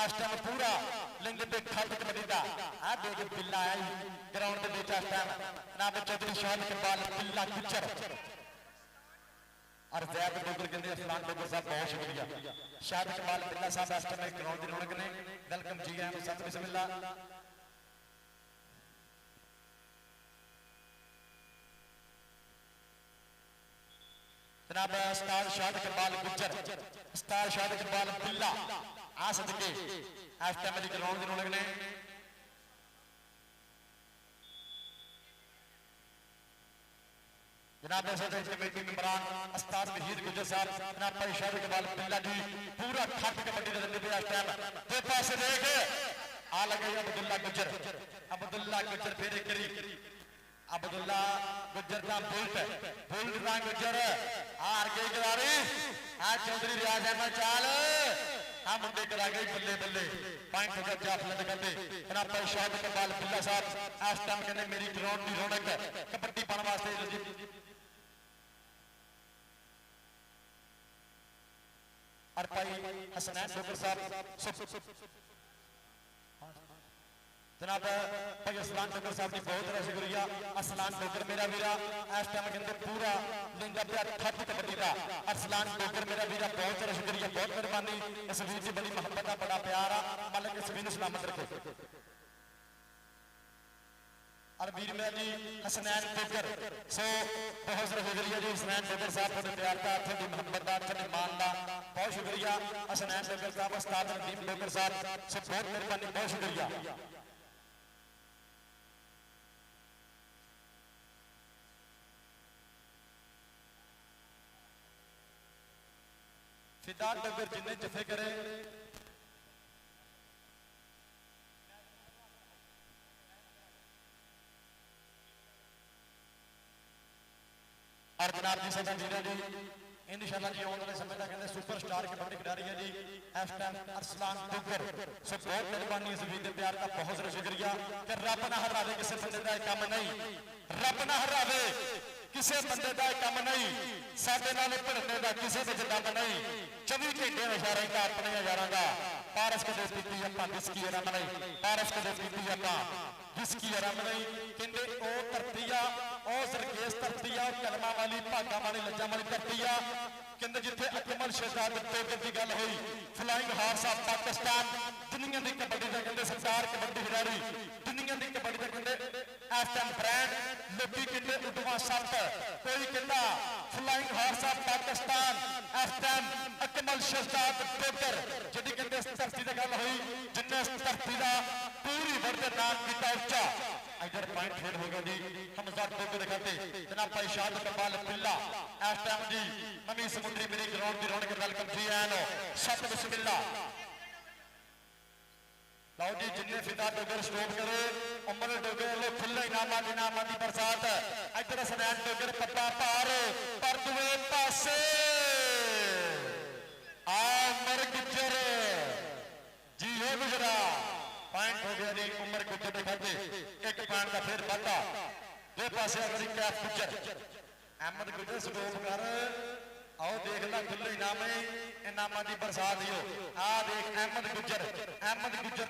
[SPEAKER 1] इस टाइम पूरा लिंग पे खट कबड्डी का आ देख बिल्ला आई ग्राउंड के बीच इस टाइम नाम चौधरी शाह के बाल बिल्ला गुजर और जैद डोगर कहते फलान डोगर साहब बहुत शुक्रिया शाह के बाल बिल्ला साहब इस टाइम ग्राउंड की रौनक ने वेलकम जी आए सत बिस्मिल्लाह जनाब स्टार शाद इकबाल गुजर स्टार शाद इकबाल बिल्ला आ सदके इस टाइम दी ग्राउंड दी रौनक ने जनाब कमेटी मेंबरान उस्ताद वहीद गुजर साहब, जनाब भाई शाह इकबाल बिल्ला जी पूरा खट कबड्डी दे रंदे पे इस टाइम ते पासे देख आ लगे अब्दुल्ला गुजर फिर एक अब्दुल्ला गुजर का बुलट का गुजर हार गई गिरारी आ चौधरी रियाज अहमद चाल आ मुंडे करा गई बल्ले बल्ले पॉइंट हो गया जाफलत करते जनाब भाई शाह इकबाल बिल्ला साहब इस टाइम कहते मेरी ग्राउंड की रौनक कबड्डी पाने वास्ते और भाई हसनैन डोगर साहब जनाब भाई असलान डोगर साहब की बहुत बड़ा शुक्रिया। असलान डोगर मेरा वीरा इस टाइम कहते पूरा लिंगा पे थप कबड्डी का असलान डोगर मेरा वीरा बहुत बड़ा शुक्रिया, बहुत मेहरबानी। इस वीर की बड़ी मोहब्बत का बड़ा प्यार आ मालिक इस वीर सलामत रखे। और वीर मेरा जी हसनैन डोगर सो बहुत सारा शुक्रिया जी हसनैन डोगर साहब थोड़े प्यार का थोड़ी मोहब्बत का थोड़े मान का बहुत शुक्रिया। हसनैन डोगर साहब उस्ताद नदीम डोगर साहब सो बहुत मेहरबानी बहुत शुक्रिया। फिदा डोगर जिन्हें जफे करे और जनाब जी सदा जीरा जी इंशाअल्लाह जी आने वाले समय का कहते सुपर स्टार कबड्डी खिलाड़ी है जी इस टाइम अरसलान डोगर सो बहुत मेहरबानी इस वीर प्यार का बहुत सारा शुक्रिया कि रब ना हरावे किसी बंदे का काम नहीं, रब ना हरावे किसी बंदे का काम नहीं, साडे नाल भिड़ने का किसी विच दम नहीं। 24 घंटे नशा रहिंदा अपने यारां दा पारस कदे पीती आपां जिसकी आराम नहीं, पारस कदे पीती आपां जिसकी आराम नहीं। कहंदे ओ धरती आ ओ सरकेस धरती आ कलमा वाली भागा वाली लज्जा वाली धरती आ कहंदे जिथे अकमल शहजाद डोगर की गल हुई फ्लाइंग हार्स ऑफ पाकिस्तान दुनिया की कबड्डी का कहंदे सरदार कबड्डी खिलाड़ी दुनिया की कबड्डी का कहंदे इस टाइम ब्रांड लोकी कहंदे उडवा सत्त कोई कहंदा फ्लाइंग हार्स ऑफ पाकिस्तान इस टाइम अकमल शहजाद डोगर जिहदी कहंदे इस धरती की गल हुई जिन्ने इस धरती का पूरी वर्ल्ड नाम किया उच्चा। इधर पॉइंट फेल हो गया जी हमजा डोगर दिखाते जनाब भाई शाह इकबाल बिल्ला इस टाइम जी नवी समुद्री मेरी ग्राउंड की रौनक वेलकम जी एन सत बिस्मिल्ला लाओ जी जिन्ने फिदा डोगर स्टॉप करे उमर डोगर लो खुले इनामां दी बरसात। इधर हसनैन डोगर पप्पा पार पर दुए पासे आ उमर गुजर जी हो गुजरा पॉइंट हो गया जी उमर गुजर के खाते एक पॉइंट का फिर वाधा दो पासे अगली कैफ गुजर अहमद गुजर स्टॉप कर आओ देख ला खुले इनामां दी बरसात ही आ देख अहमद गुजर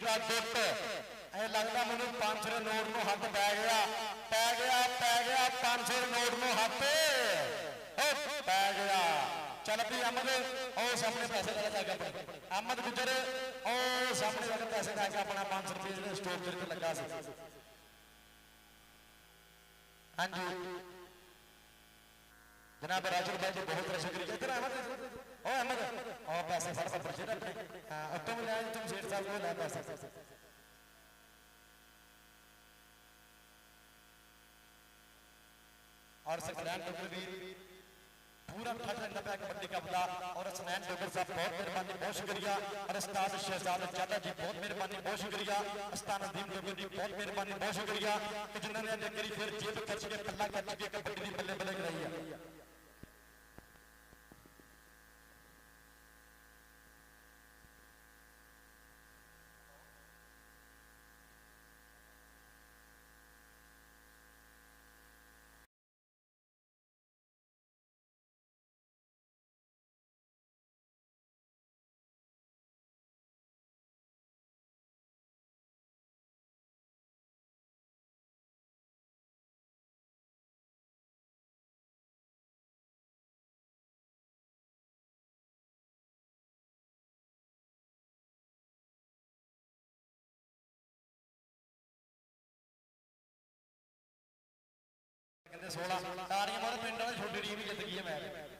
[SPEAKER 1] का गुट ऐ लगता मैं 500 नोट में हाथ पै गया 500 नोट में हाथ पै गया। चल भी अहमद और सामने पैसे लगा अहमद गुजर और सामने लगे पैसे लैके अपना 500 रुपये स्टोर करके लगा हाँ जी जनाब राजू भाई जी बहुत बहुत शुक्रिया। इधर अहमद ओ अहमद ओ पैसे फड़ पर्चे अपने तुम ले तुम शेर साहब को ले पैसे और सकलैन डोगर वीर पूरा ठट रखना पाया कबड्डी का बुला और हसनैन डोगर साहब बहुत मेहरबानी बहुत शुक्रिया। और उस्ताद शहजाद चाचा जी बहुत मेहरबानी बहुत शुक्रिया। उस्ताद नदीम डोगर जी बहुत मेहरबानी बहुत शुक्रिया कि जिन्होंने अगे फिर जेब खर्च के पल्ला खर्च के कबड्डी की बल्ले बल्ले कराई है। कहते 16 तारियां मारो पिंड वाले छोटी टीम ही जित गई है मैच।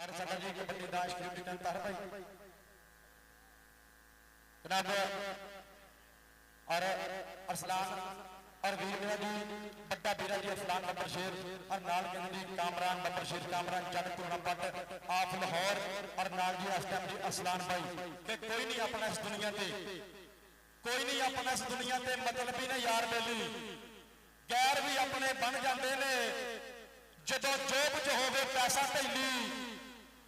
[SPEAKER 1] और साडा जी कबड्डी दा स्ट्रीम टीम तार भाई जनाब और अरसलान और वीर मेरा जी बड़ा वीरा जी अरसलान बब्बर शेर और नाल कहते जी कामरान बब्बर शेर कामरान जट टूना पट आप लाहौर और नाल जी इस टाइम जी अरसलान भाई कि कोई नहीं अपना इस दुनिया ते कोई नहीं अपना इस दुनिया ते मतलबी ने यार बेली गैर भी अपने बन जाते ने जदों जोब च होवे पैसा थैली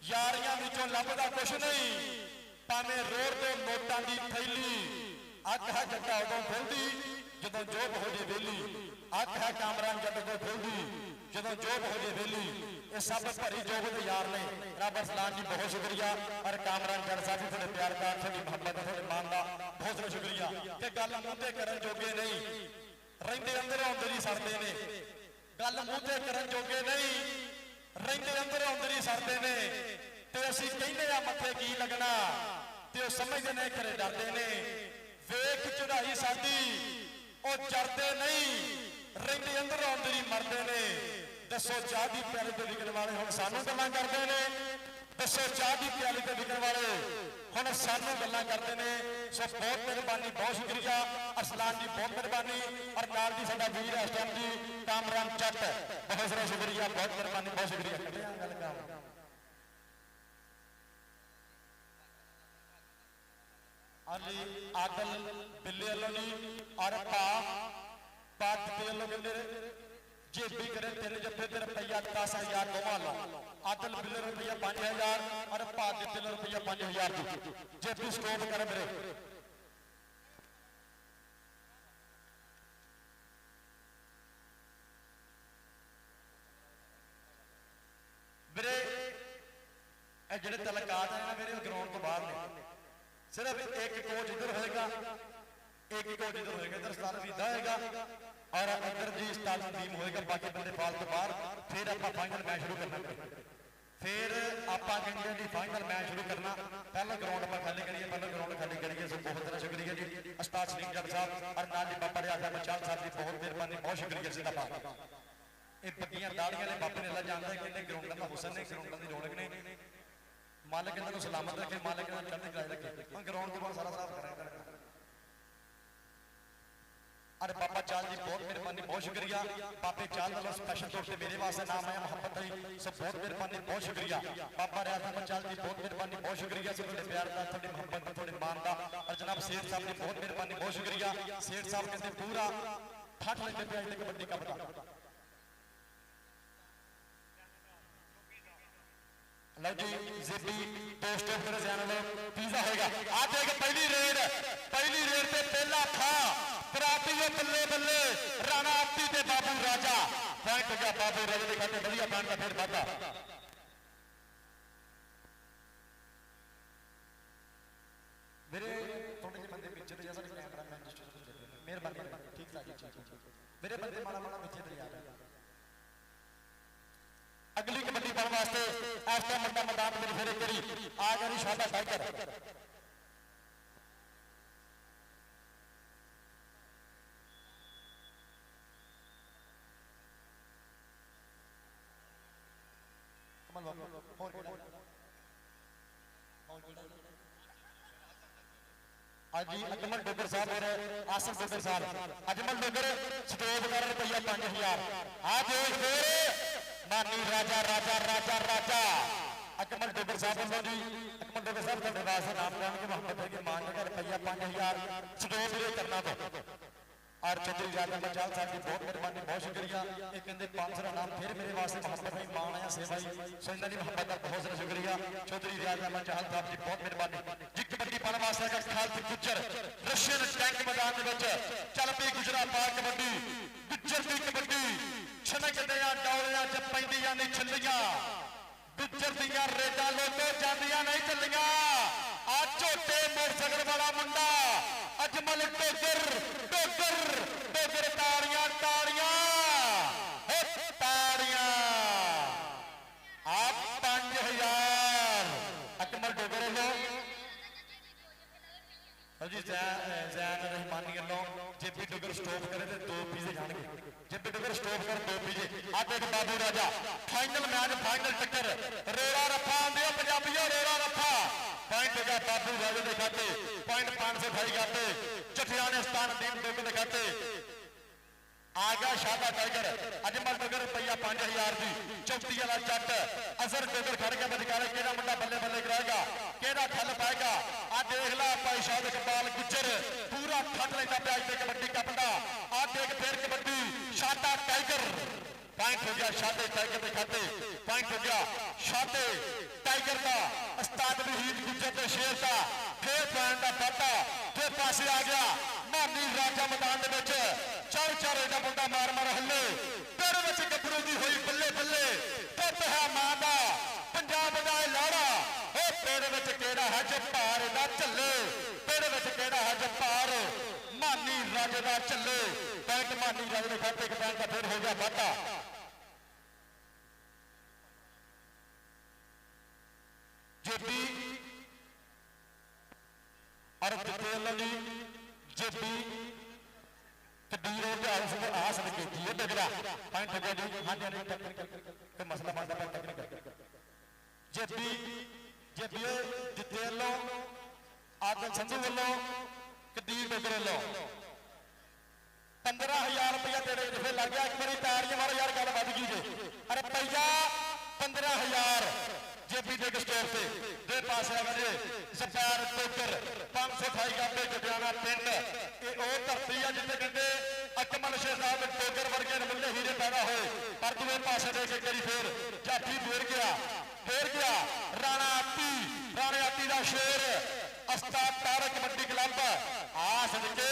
[SPEAKER 1] यारियां विचों लभदा कुछ नहीं भावें रोड ते नोटां दी थैली अख है जट्टा उदों खुलदी जदों जोब हो जे वेली अख है कामरान जट को खुलदी जदों जोब हो जे वेली ये सब भरी जोब दे यार ने रब अरसलान जी बहुत शुक्रिया और कामरान जट साहब जी थोड़े प्यार का थोड़ी मोहब्बत थोड़े मान का बहुत बहुत शुक्रिया कि गल मूँह ते करन जोगे नहीं रहिंदे अंदर अंदर ही सड़ते ने गल मूँह ते करन जोगे नहीं रहिंदे अंदर अंदर ही सड़ते ने ते असीं कहने आ मत्थे की लगना ते समझदे ने खरे डरदे ने वेख चढ़ाई साडी ओ जरदे नहीं रहिंदे अंदर अंदर ही मरदे ने दसो चाह दी प्याली ते विकण वाले हुण सानू गल्लां करदे ने दसो चाह दी प्याली ते विकण वाले हुण सानू गल्लां करदे ने सो बहुत मेहरबानी बहुत शुक्रिया अरसलान जी बहुत मेहरबानी और नाल जी साडा वीर इस टाइम जी कामरान चट बहुत सारा शुक्रिया बहुत मेहरबानी बहुत शुक्रिया अली आदल बिल्ले वालों जी और पात वालों कहते जे भी करे तेरे जब्बे ते रुपया 10,000 दोवां लो आदल बिल्ले रुपया 5,000 और पात दिते रुपया 5,000 दी जे भी स्टॉप करे मेरे मेरे जेडे तलकात है ना मेरे ग्राउंड तो बाहर ने सिर्फ एक कोच इधर होएगा एक कोच इधर होएगा इधर उस्ताद फरीदा होएगा और इधर जी उस्ताद नदीम होएगा बाकी बंदे फालतू बाहर फिर आप फाइनल मैच शुरू करना फिर आप फाइनल मैच शुरू करना पहला ग्राउंड आप खाली करिए पहला ग्राउंड खाली करिए सब बहुत ज़्यादा शुक्रिया जी उस्ताद सलीम जट साहब और नाल जी बाबा रियाज अहमद चाल साहब जी बहुत मेहरबानी बहुत शुक्रिया जिंदाबाद ये पक्कियां दाड़ियां ने बाबे ने अल्लाह जानता है किन्ने ग्राउंडां दा हुसन ने ग्राउंडां दी रौनक ने मालिक इन्होंने सलामत रखे मालिक इन्होंने चढ़ती कलाई रखे हम ग्राउंड के बाद सारा साफ करेंगे अरे बाबा चाल जी बहुत मेहरबानी बहुत शुक्रिया बाबे चाल वालों स्पेशल तौर पर मेरे वास्ते नाम आया मोहब्बत है सब बहुत मेहरबानी बहुत शुक्रिया बाबा रियाज अहमद चाल जी बहुत मेहरबानी बहुत शुक्रिया सब थोड़े प्यार का थोड़ी मोहब्बत का थोड़े मान का और जनाब सेठ साहब जी बहुत मेहरबानी बहुत शुक्रिया सेठ साहब कहते पूरा ठट लेते पे आज कबड्डी का बता लो जी जिद्दी दोस्तों मेरे चैनल पिज़्ज़ा होएगा आज एक पहली रेड पे पहला था प्राप्ति बल्ले बल्ले राणा आपती ते बाबू राजा पॉइंट हो गया बाबू राजा दिखाते बढ़िया पॉइंट का फिर बाता मेरे थोड़े जे बंदे पीछे तो जैसा कैमरा मैन मेहरबानी ठीक था मेरे बंदे माड़ा माड़ा पीछे तो यार अगली कबड्डी पाने वास्ते ऐसा मुंडा मैदान में फिर करी आ गई शादा टाइगर जी अजमल डोगर साहब और आसिफ डोगर साहब अजमल डोगर स्टोव कर रुपया 5,000 आज मानी राजा राजा राजा राजा अकमल डोगर साहब बोलो जी अकमल डोगर साहब का वास्ते नाम लेने के मोहब्बत है कि मान का रुपया 5,000 स्टोव ले करना तो और चौधरी राजा मचाल साहब जी बहुत मेहरबानी बहुत शुक्रिया ये कहते 500 नाम फिर मेरे वास्ते मोहब्बत है मान आया सेवा जी सोचना जी मोहब्बत का बहुत सारा शुक्रिया चौधरी राजा मचाल साहब जी बहुत मेहरबानी जी कबड्डी पाने वास्ते का खालसी गुज्जर रशियन टैंक मैदान में चल पी गुजरात पार कबड्डी गुज्जर की कबड्डी छनकदियां डौलियां च पैंदियां नहीं छल्लियां गुज्जर दियां रेडां लोटो जांदियां नहीं चलियां आ झोटे मोटरसाइकिल वाला मुंडा अजमल डोगर डोगर डोगर ताड़ियां ताड़ियां ताड़ियां आप 5,000 अकमल डोगर लो जी जैन रहमानी लो जेपी डोगर स्टॉप करे तो 2 पीजे जाएंगे जेपी डोगर स्टॉप कर 2 पीजे आज एक बाबू राजा फाइनल मैच फाइनल टक्कर रोड़ा रफा पॉइंट हो गया बाबू राजे के खाते पॉइंट 528 खाते चठिया ने स्थान टीम डोग के खाते आ गया शादा टाइगर अजमल डोगर रुपया 5000 की चौथी वाला जट असर डोगर खड़ गया बदकारे केड़ा मुंडा बल्ले बल्ले कराएगा केड़ा ठल पाएगा आ देख ला भाई शाद इकबाल गुजर पूरा ठट लेंदा पिया इत्थे कबड्डी कप दा आ देख फिर कबड्डी शादा टाइगर पॉइंट हो गया शादे टाइगर के खाते पॉइंट हो गया शादे टाइगर का उस्ताद वहीद गुजर के शेर का फिर पॉइंट का वाधा फिर पासे आ गया मानी राजा मैदान दे विच चढ़ चढ़ एडा मुंडा मार मार हल्ले पेड़ विच गबरू दी होई बल्ले बल्ले पुत है मां दा पंजाब दा लाड़ा ओ पेड़ विच केड़ा है जपार दा झल्ले पेड़ विच केड़ा है जपार मानी राजे दा झल्ले पैंट मानी राजे दे खाते एक पैंट का फिर हो गया वाधा जेबी और डिटेल जी जेबी कबीर आस की डगरा पॉइंट हो गया जी हाँ जी कोई मसला बनता है टेक्निकल जेबी जेबी डिटेल लो आदम संधू वालों कबीर डगर लो 15,000 रुपया तेरे जिसे लग गया एक बारी ताड़ियां मारो यार गल वध गई जे अरे रुपया 15,000 जेबी के स्टोर से दे पास है सफैर टोकर 528 गाबे जटियाना पिंड ये धरती है जिसे कहते अकमल शेर साहब टोकर वर्गे नमूने हीरे पैदा होए पर दूसरे पासे दे के करी फिर जाफी फेर गया राणा आती का शेर उस्ताद तारक कबड्डी क्लब आ सदके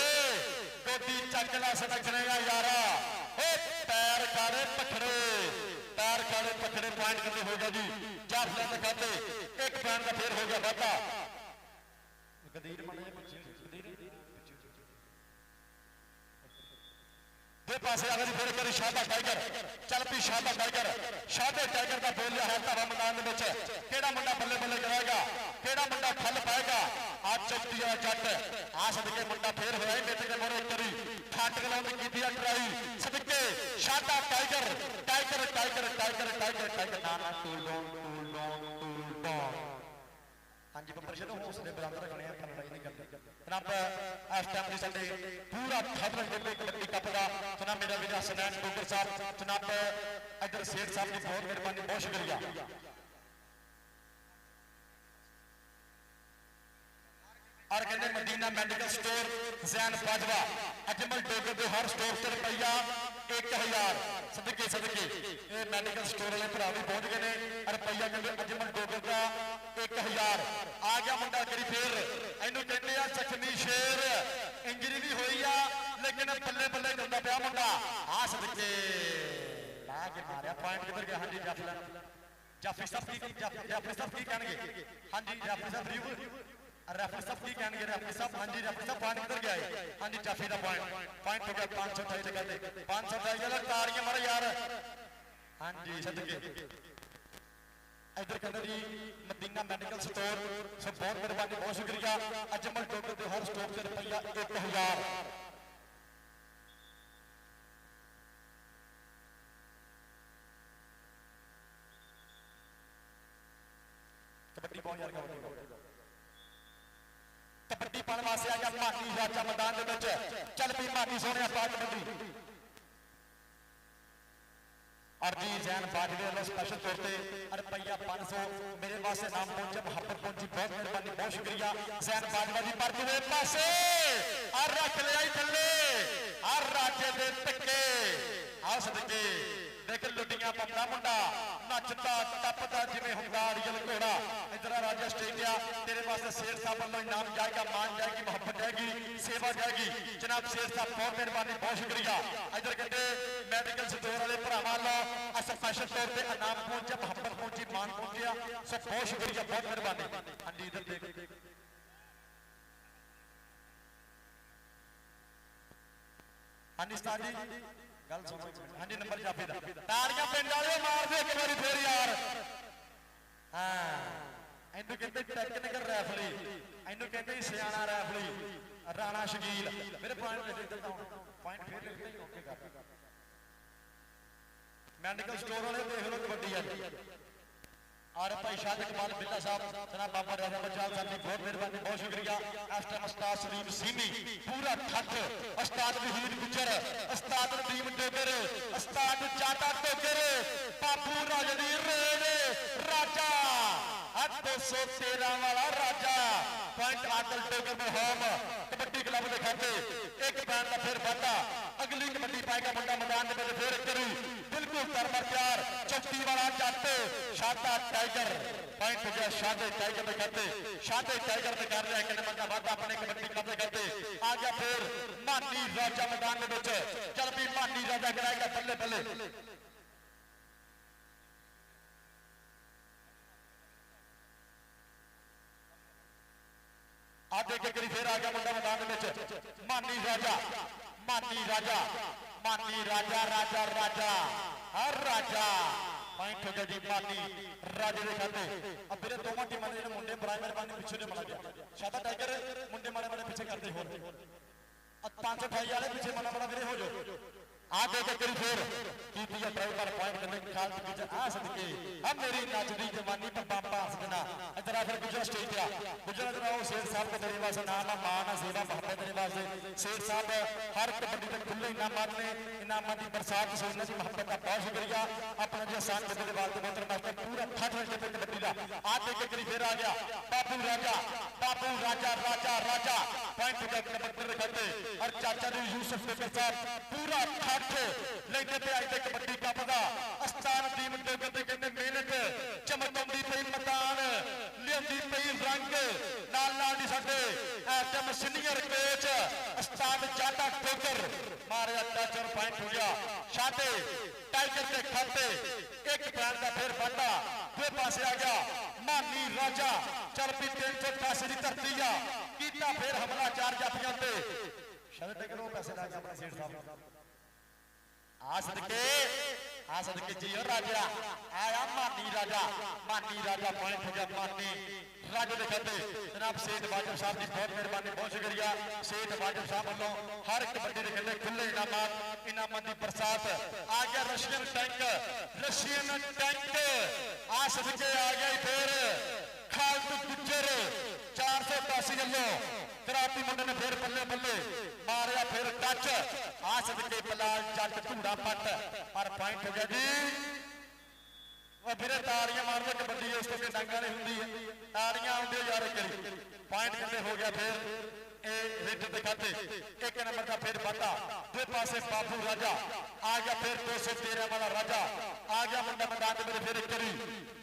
[SPEAKER 1] गोदी चकला सदकनेगा यारा पैर काले पखड़े पॉइंट करने हो गया जी जाफिया के खाते एक पॉइंट का फिर हो गया वाधा दे पासे आ गई फिर करी शादा टाइगर चल पी शादा टाइगर का बोल लिया है धारा मैदान में केड़ा मुंडा बल्ले बल्ले कराएगा केड़ा मुंडा खल पाएगा आज चौथी वाला जट आ सदके मुंडा फिर होया मिट के मोरे करी ठट गलाउंड कीती ट्राई सदके शादा टाइगर नाना टूल डाउन हाँ जी बंपर चलो हौसले बुलंद रखने हैं लड़ाई नहीं करते जनाब इस टाइम जी साडे पूरा खतरा खेले कबड्डी कप का जनाब मेरा वीर हसनैन डोगर साहब जनाब इधर सेठ साहब की बहुत मेहरबानी बहुत शुक्रिया और कहते मदीना मेडिकल स्टोर जैन बाजवा अजमल डोगर के हर स्टोर से रुपया 1000 सदके ये मेडिकल स्टोर वाले भरा भी पहुंच गए हैं रुपया कहते अजमल डोगर का 1000 आ गया मुंडा करी फिर इनू कहते हैं जख्मी शेर इंजरी भी हुई आ लेकिन बल्ले बल्ले करता पाया मुंडा आ सदके ला के मारिया पॉइंट किधर गया हाँ जी जाफी साहब की कहणगे हाँ जी जाफी साहब रेफरी साहब की कहणगे रेफरी साहब हाँ जी रेफरी साहब पॉइंट किधर गया है हाँ जी जाफी का पॉइंट हो गया 528 कहते 528 ताड़ियां मारो यार हाँ जी सदके इधर कहते जी मदीना मेडिकल स्टोर सो बहुत मेहरबानी बहुत शुक्रिया अजमल डोगर के हर स्टोर से रुपया 1000 कबड्डी बहुत यार कबड्डी पाने वास्ते आ गया मानी राजा मैदान चल पी मानी सोने पा कबड्डी और जी जैन बाजवे वालों स्पेशल तौर पर रुपया 500 मेरे वास्ते नाम पहुंचे मोहब्बत पहुंची बहुत मेहरबानी बहुत शुक्रिया जैन बाजवा जी पर दूसरे पासे और रख लिया थले और राजे दे टक्के आ सदके देख लुटियां पमदा मुंडा नचता टपदा जिवें हुंदा अड़ियल घोड़ा इधर राजा स्टेडिया तेरे वास्ते शेर साहब वालों इनाम जाएगा मान जाएगी मोहब्बत जाएगी सेवा जाएगी जनाब शेर साहब बहुत मेहरबानी बहुत शुक्रिया इधर कहते मेडिकल स्टोर वाले भरावां लो स्पेशल तौर पर इनाम पहुंचा मोहब्बत पहुंची मान पहुंचा सो बहुत शुक्रिया बहुत मेहरबानी हाँ जी इधर देख हाँ जी उस्ताद जी गल सुनो हाँ जी नंबर जाफी दा ताड़ियां पिंड वाले मार दे एक बारी फिर यार हाँ इनू कहते टेक्निकल रेफरी इनू कहते सियाना रेफरी राणा शकील मेरे पॉइंट लिख देता हूं पॉइंट फिर लिखते ही ओके कर मेडिकल स्टोर वाले देख लो कबड्डी है और भाई शाह इकबाल बिल्ला साहब जनाब बाबा राजा बचाल साहब की बहुत मेहरबानी बहुत शुक्रिया। इस टाइम उस्ताद सलीम सीमी पूरा ठग, उस्ताद वहीद गुजर, उस्ताद नदीम डोगर, उस्ताद जाटा डोगर, बाबू राजदी रेड़े राजा 213 वाला राजा पॉइंट आदल डोगर में होम कबड्डी क्लब के खाते एक बैन का फिर वादा अगली कबड्डी पाएगा मुंडा मैदान में फिर करी बिल्कुल तरबर तैयार चौकी वाला जाते शादा टाइगर पॉइंट हो गया शादे टाइगर में करते शादे टाइगर में कर रहे हैं कि मुंडा वादा अपने कबड्डी क्लब के करते आ गया फिर मानी राजा मैदान में चल भी मानी राजा कराएगा बल्ले बल्ले आधे के करीब फिर आ गया मुंडा मैदान में मानी राजा मानी राजा मानी राजा राजा राजा हर राजा पॉइंट हो गया जी मानी राजे के खाते अब मेरे दोनों टीमां ने मुंडे बड़ा मेहरबानी पीछे ने बना दिया शादा टाइगर मुंडे माड़े माड़े पीछे करते हो 528 वाले पीछे मना बड़ा मेरे हो जो आधे के करीब फिर कीती है ड्राइवर पॉइंट करने की खाल पीछे आ सके अब मेरी नचदी जवानी पर बापा हंसना इधर फिर गुजर स्टेज पे गुजर रहा शेर साहब के तेरे वास्ते नाम है मान है सेवा मोहब्बत तेरे वास्ते शेर साहब हर कबड्डी के खुले इनामात ने इनामात की बरसात सोचने की मोहब्बत का बहुत शुक्रिया अपना जो आसान के तेरे वास्ते मोहतरम वास्ते पूरा ठट रखे पे कबड्डी का आधे के करीब फिर आ गया बाबू राजा राजा राजा पॉइंट के कबड्डी रखते और चाचा जी यूसुफ के साथ पूरा ठट लेते पे आई कबड्डी कप का अस्तान टीम डोगर कहते मेहनत चमकाउंदी पई मैदान लियांदी पई रंग नाल नाल दी साडे एटम सीनियर कोच अस्तान जाटा डोगर मारिया टचर पॉइंट हो गया शादे टाइगर के खाते एक बैन का फिर वादा दो पासे आ गया मानी राजा चल भी 388 की धरती आ कीता फिर हमला चार जाफियां ते शादे टाइगर पैसे ला गया अपना सेठ साहब आ सदके जी राजा आया मानी राजा पॉइंट हो गया मानी राजा के कहते जनाब सेठ वाजिब साहब की बहुत मेहरबानी बहुत शुक्रिया सेठ वाजिब साहब वालों हर कबड्डी के कहते खुले इनामात की बरसात आ गया रशियन टैंक आ सदके आ गया फिर खालद गुजर 488 गलों कराती मुंडे ने फिर बल्ले बल्ले मारिया फिर टच आ सदके बलाल जट धूड़ा पट पर पॉइंट हो गया जी वो फिर ताड़ियां मार दे कबड्डी उस तो डंगा नहीं होंगी है ताड़ियां आउंदे यार करी पॉइंट कितने हो गया फिर रेड दिखाते एक नंबर का फिर वादा दो पासे बाबू राजा आ गया फिर 213 वाला राजा आ गया मुंडा मैदान में फिर करी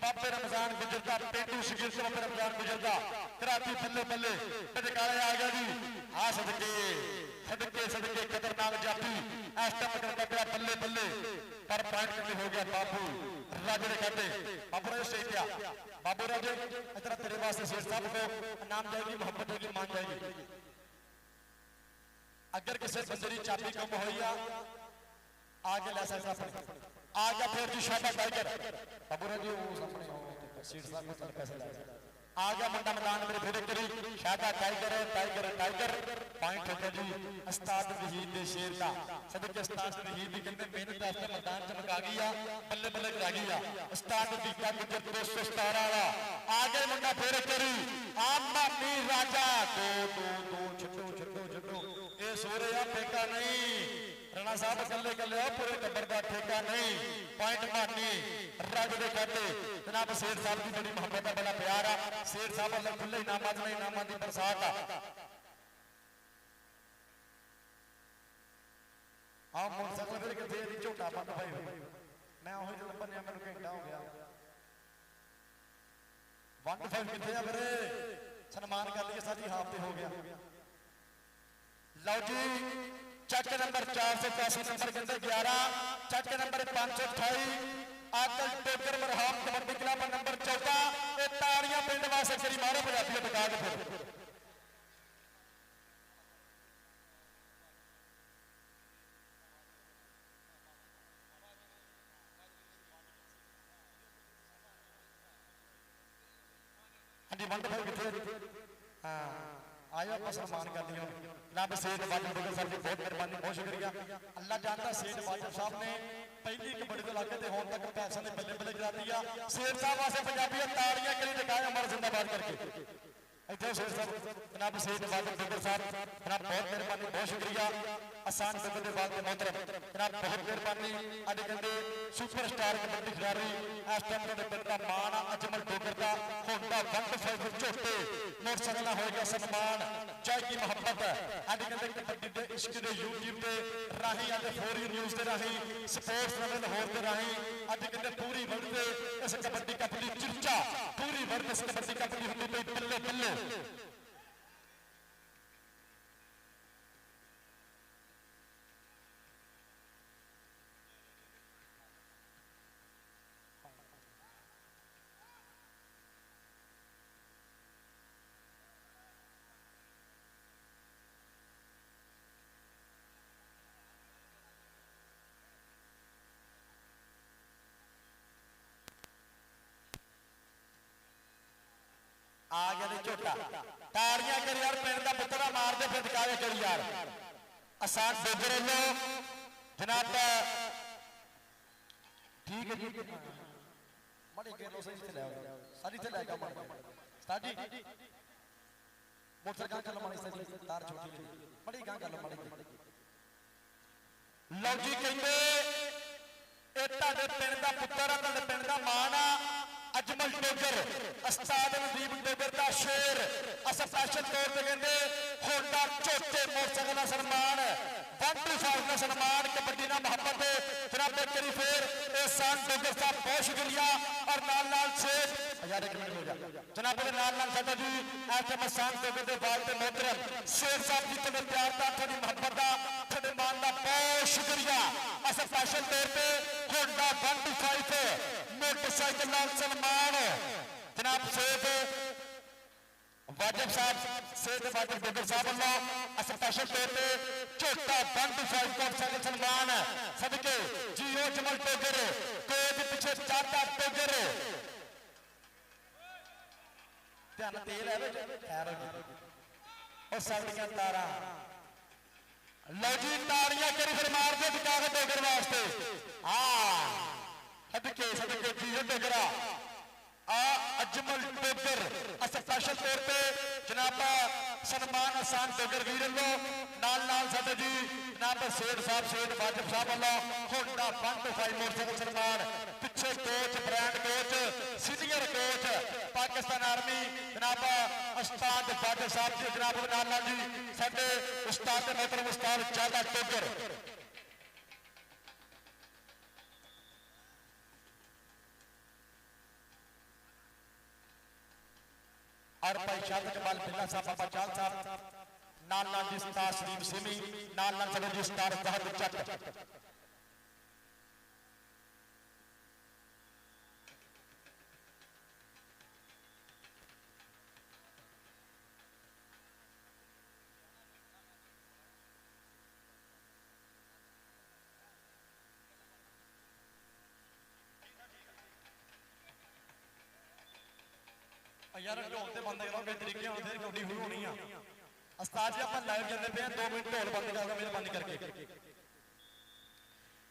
[SPEAKER 1] बाबे रमजान गुजरता पेंडू शकील से बाबे रमजान गुजरता कराती बल्ले बल्ले टकाले आ गया जी आ सदके खतरनाक जाफी इस टाइम करता गया बल्ले बल्ले पर पॉइंट कितने हो गया बाबू राजे ने कहते बाबू राजे स्टेज पे बाबू राजे इतना तेरे वास्ते शेर साहब को नाम जाएगी मोहब्बत होगी मान जाएगी अगर किसी बंदे की चाबी कम हुई आगे ला सकता आ गया फिर जी शादा टाइगर बाबू राजे शेर साहब को पैसे ला आ गया मुंडा मैदान में फिर करी शादा टाइगर पॉइंट हो गया जी उस्ताद वहीद दे शेर का सदके उस्ताद वहीद भी कहते मेहनत वास्ते मैदान चमका गई बल्ले बल्ले करा गई उस्ताद बीका गुजर 217 वाला आ गए मुंडा फिर करी आ मानी राजा दो छड्डो ये सोरे आ फेंका नहीं राणा साहब कल्ले कल्ले पूरे टब्बर का ठेका नहीं पॉइंट मानी राज दे कहते जनाब शेर साहब की बड़ी मोहब्बत है बड़ा प्यार है शेर साहब अल्लाह खुले इनामात की बरसात आ मोटरसाइकिल फिर किथे झोटा बंद भाई मैं ओही जो बन्या मैनू घंटा हो गया 1-5 किथे आ फिर सन्मान कर लिए साडी हाफ पे हो गया लो जी चक नंबर 485 नंबर के अंदर 11 चक नंबर 528 आदल टोकर मरहम कबड्डी क्लब नंबर 14 ये ताड़ियां पिंड वास्ते करी मारो पंजाबी बता के फिर हाँ जी 1-5 किथे हाँ आयो आप सम्मान कर दिया जनाब सेठ वाजिब डोगर साहब की बहुत मेहरबानी बहुत शुक्रिया अल्लाह जानता सेठ वाजिब साहब ने पहली कबड्डी तो लाके होने तक पैसा ने बल्ले बल्ले करा दिया सेठ साहब वास्ते पंजाबी ताड़ियां करी दिखाए अमर जिंदाबाद करके इधर सेठ साहब जनाब सेठ वाजिब डोगर साहब जनाब बहुत मेहरबानी बहुत शुक्रिया आसान डोगर के बाद मोहतरम जनाब बहुत मेहरबानी अज कहते सुपरस्टार कबड्डी खिलाड़ी इस टाइम के पिंड का मान अजमल डोगर का होंडा 125 झोटे मोटरसाइकिल का होएगा सम्मान चाय की मोहब्बत अज कहते कबड्डी के इश्क के यूट्यूब के राही अज फोर न्यूज़ के राही स्पोर्ट्स नैशनल लाहौर के राही अज कहते पूरी वर्ल्ड के इस कबड्डी कप की चर्चा पूरी वर्ल्ड इस कबड्डी कप की होती पई बल्ले बल्ले आ गया नहीं झोटा ताड़ियां कर यार पिंड का पुत्रा मार दे फिर दिखावे कर यार आसान डोगर लो जनाब ठीक है जी मड़ी के लो सही ले सारी थे लेगा उस्ताद जी मोटर गां कर लो मड़ी सही तार छोटी मड़ी गां कर लो मड़ी लो जी कहंदे ए ताडे पिंड दा पुत्रा ताडे पिंड दा मां आ अजमल डोगर उस्ताद नदीम डोगर का शेर स्पेशल तौर पर कहते होंडा झोटे मोटरसाइकिल का सम्मान 125 का सम्मान कबड्डी ना मोहब्बत जनाब करी फिर एहसान डोगर साहब बहुत शुक्रिया और नाल नाल शेर यार एक मिनट हो जा जनाब के नाल नाल साडा जी एफएम एहसान डोगर के बाद ते मोहतरम शेर साहब जी ते प्यार दा थोड़ी मोहब्बत दा थोड़े मान दा बहुत शुक्रिया स्पेशल तौर पे होंडा 125 मोटरसाइकिल नाल सम्मान जनाब सेठ वाजिब साहब सेठ वाजिब डोगर साहब वालों स्पेशल तौर पे झोटा 125 मोटरसाइकिल सम्मान सदके जीओ जमल डोगर कोच पीछे चाटा डोगर ध्यान तेल है खैर और साडियां तारा लो जी ताड़ियां करी फिर मार दे दिखा के डोगर वास्ते सदके सदके जीओ डोगरा अजमल डोगर स्पेशल तौर पे जनाब सन्मान आसान डोगर वीर लो नाल नाल साडे जी जनाब सेठ साहब सेठ वाजिब साहब वालों होंडा 125 मोटरसाइकिल सम्मान पिछे coach brand coach senior coach Pakistan army जनाब उस्ताद वाजिब साहब जी जनाब नाल नाल जी साडे उस्ताद मोहतरम उस्ताद चादा डोगर और भाई शाद कमाल बिल्ला साहब बाबा चाल साहब नाल नाल जी उस्ताद सलीम सिमी नाल नाल चलो जी उस्ताद जहर चट यार ढोल ते बंद करो कई तरीके होने फिर कबड्डी शुरू होनी है उस्ताद जी अपन लाइव चलते पे 2 मिनट ढोल बंद कर दो मेहरबानी करके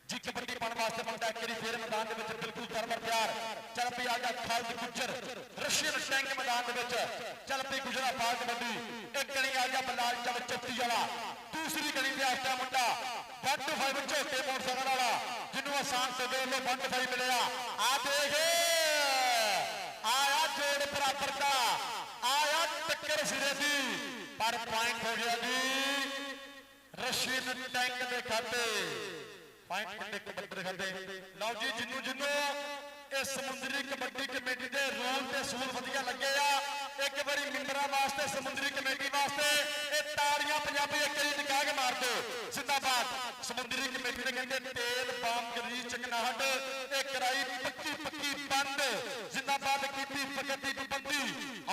[SPEAKER 1] जी कबड्डी पाने वास्ते बनता है फिर मैदान के बिल्कुल तरबर तैयार चल पी आ गया खालिद गुज्जर रशियन टैंक मैदान के चल पी गुजरा पाल कबड्डी एक गली आ गया बलाल चल चौथी वाला दूसरी गली पे आता मुंडा 125 झोटे मोटरसाइकिल वाला जिन्होंने आसान से दे लो 125 मिलेगा आ देखे आया जोड़ बराबर का आया टक्कर सिरे दी पर पॉइंट हो गया जी रशीद टैंक के खाते पॉइंट कबड्डी खाते लो जी जिन्नू जिन्नू इस समुद्री कबड्डी कमेटी के रूल ते सूल वधिया लगे एक बारी मिंबरा वास्ते समुद्री कमेटी वास्ते ये ताड़ियां पंजाबी एक बारी निकाह के मार दो जिंदाबाद समुद्री कमेटी ने कहते तेल बाम गरीज चकनाहट एक कराई पक्की पक्की बंद जिंदाबाद कीती फकती पाबंदी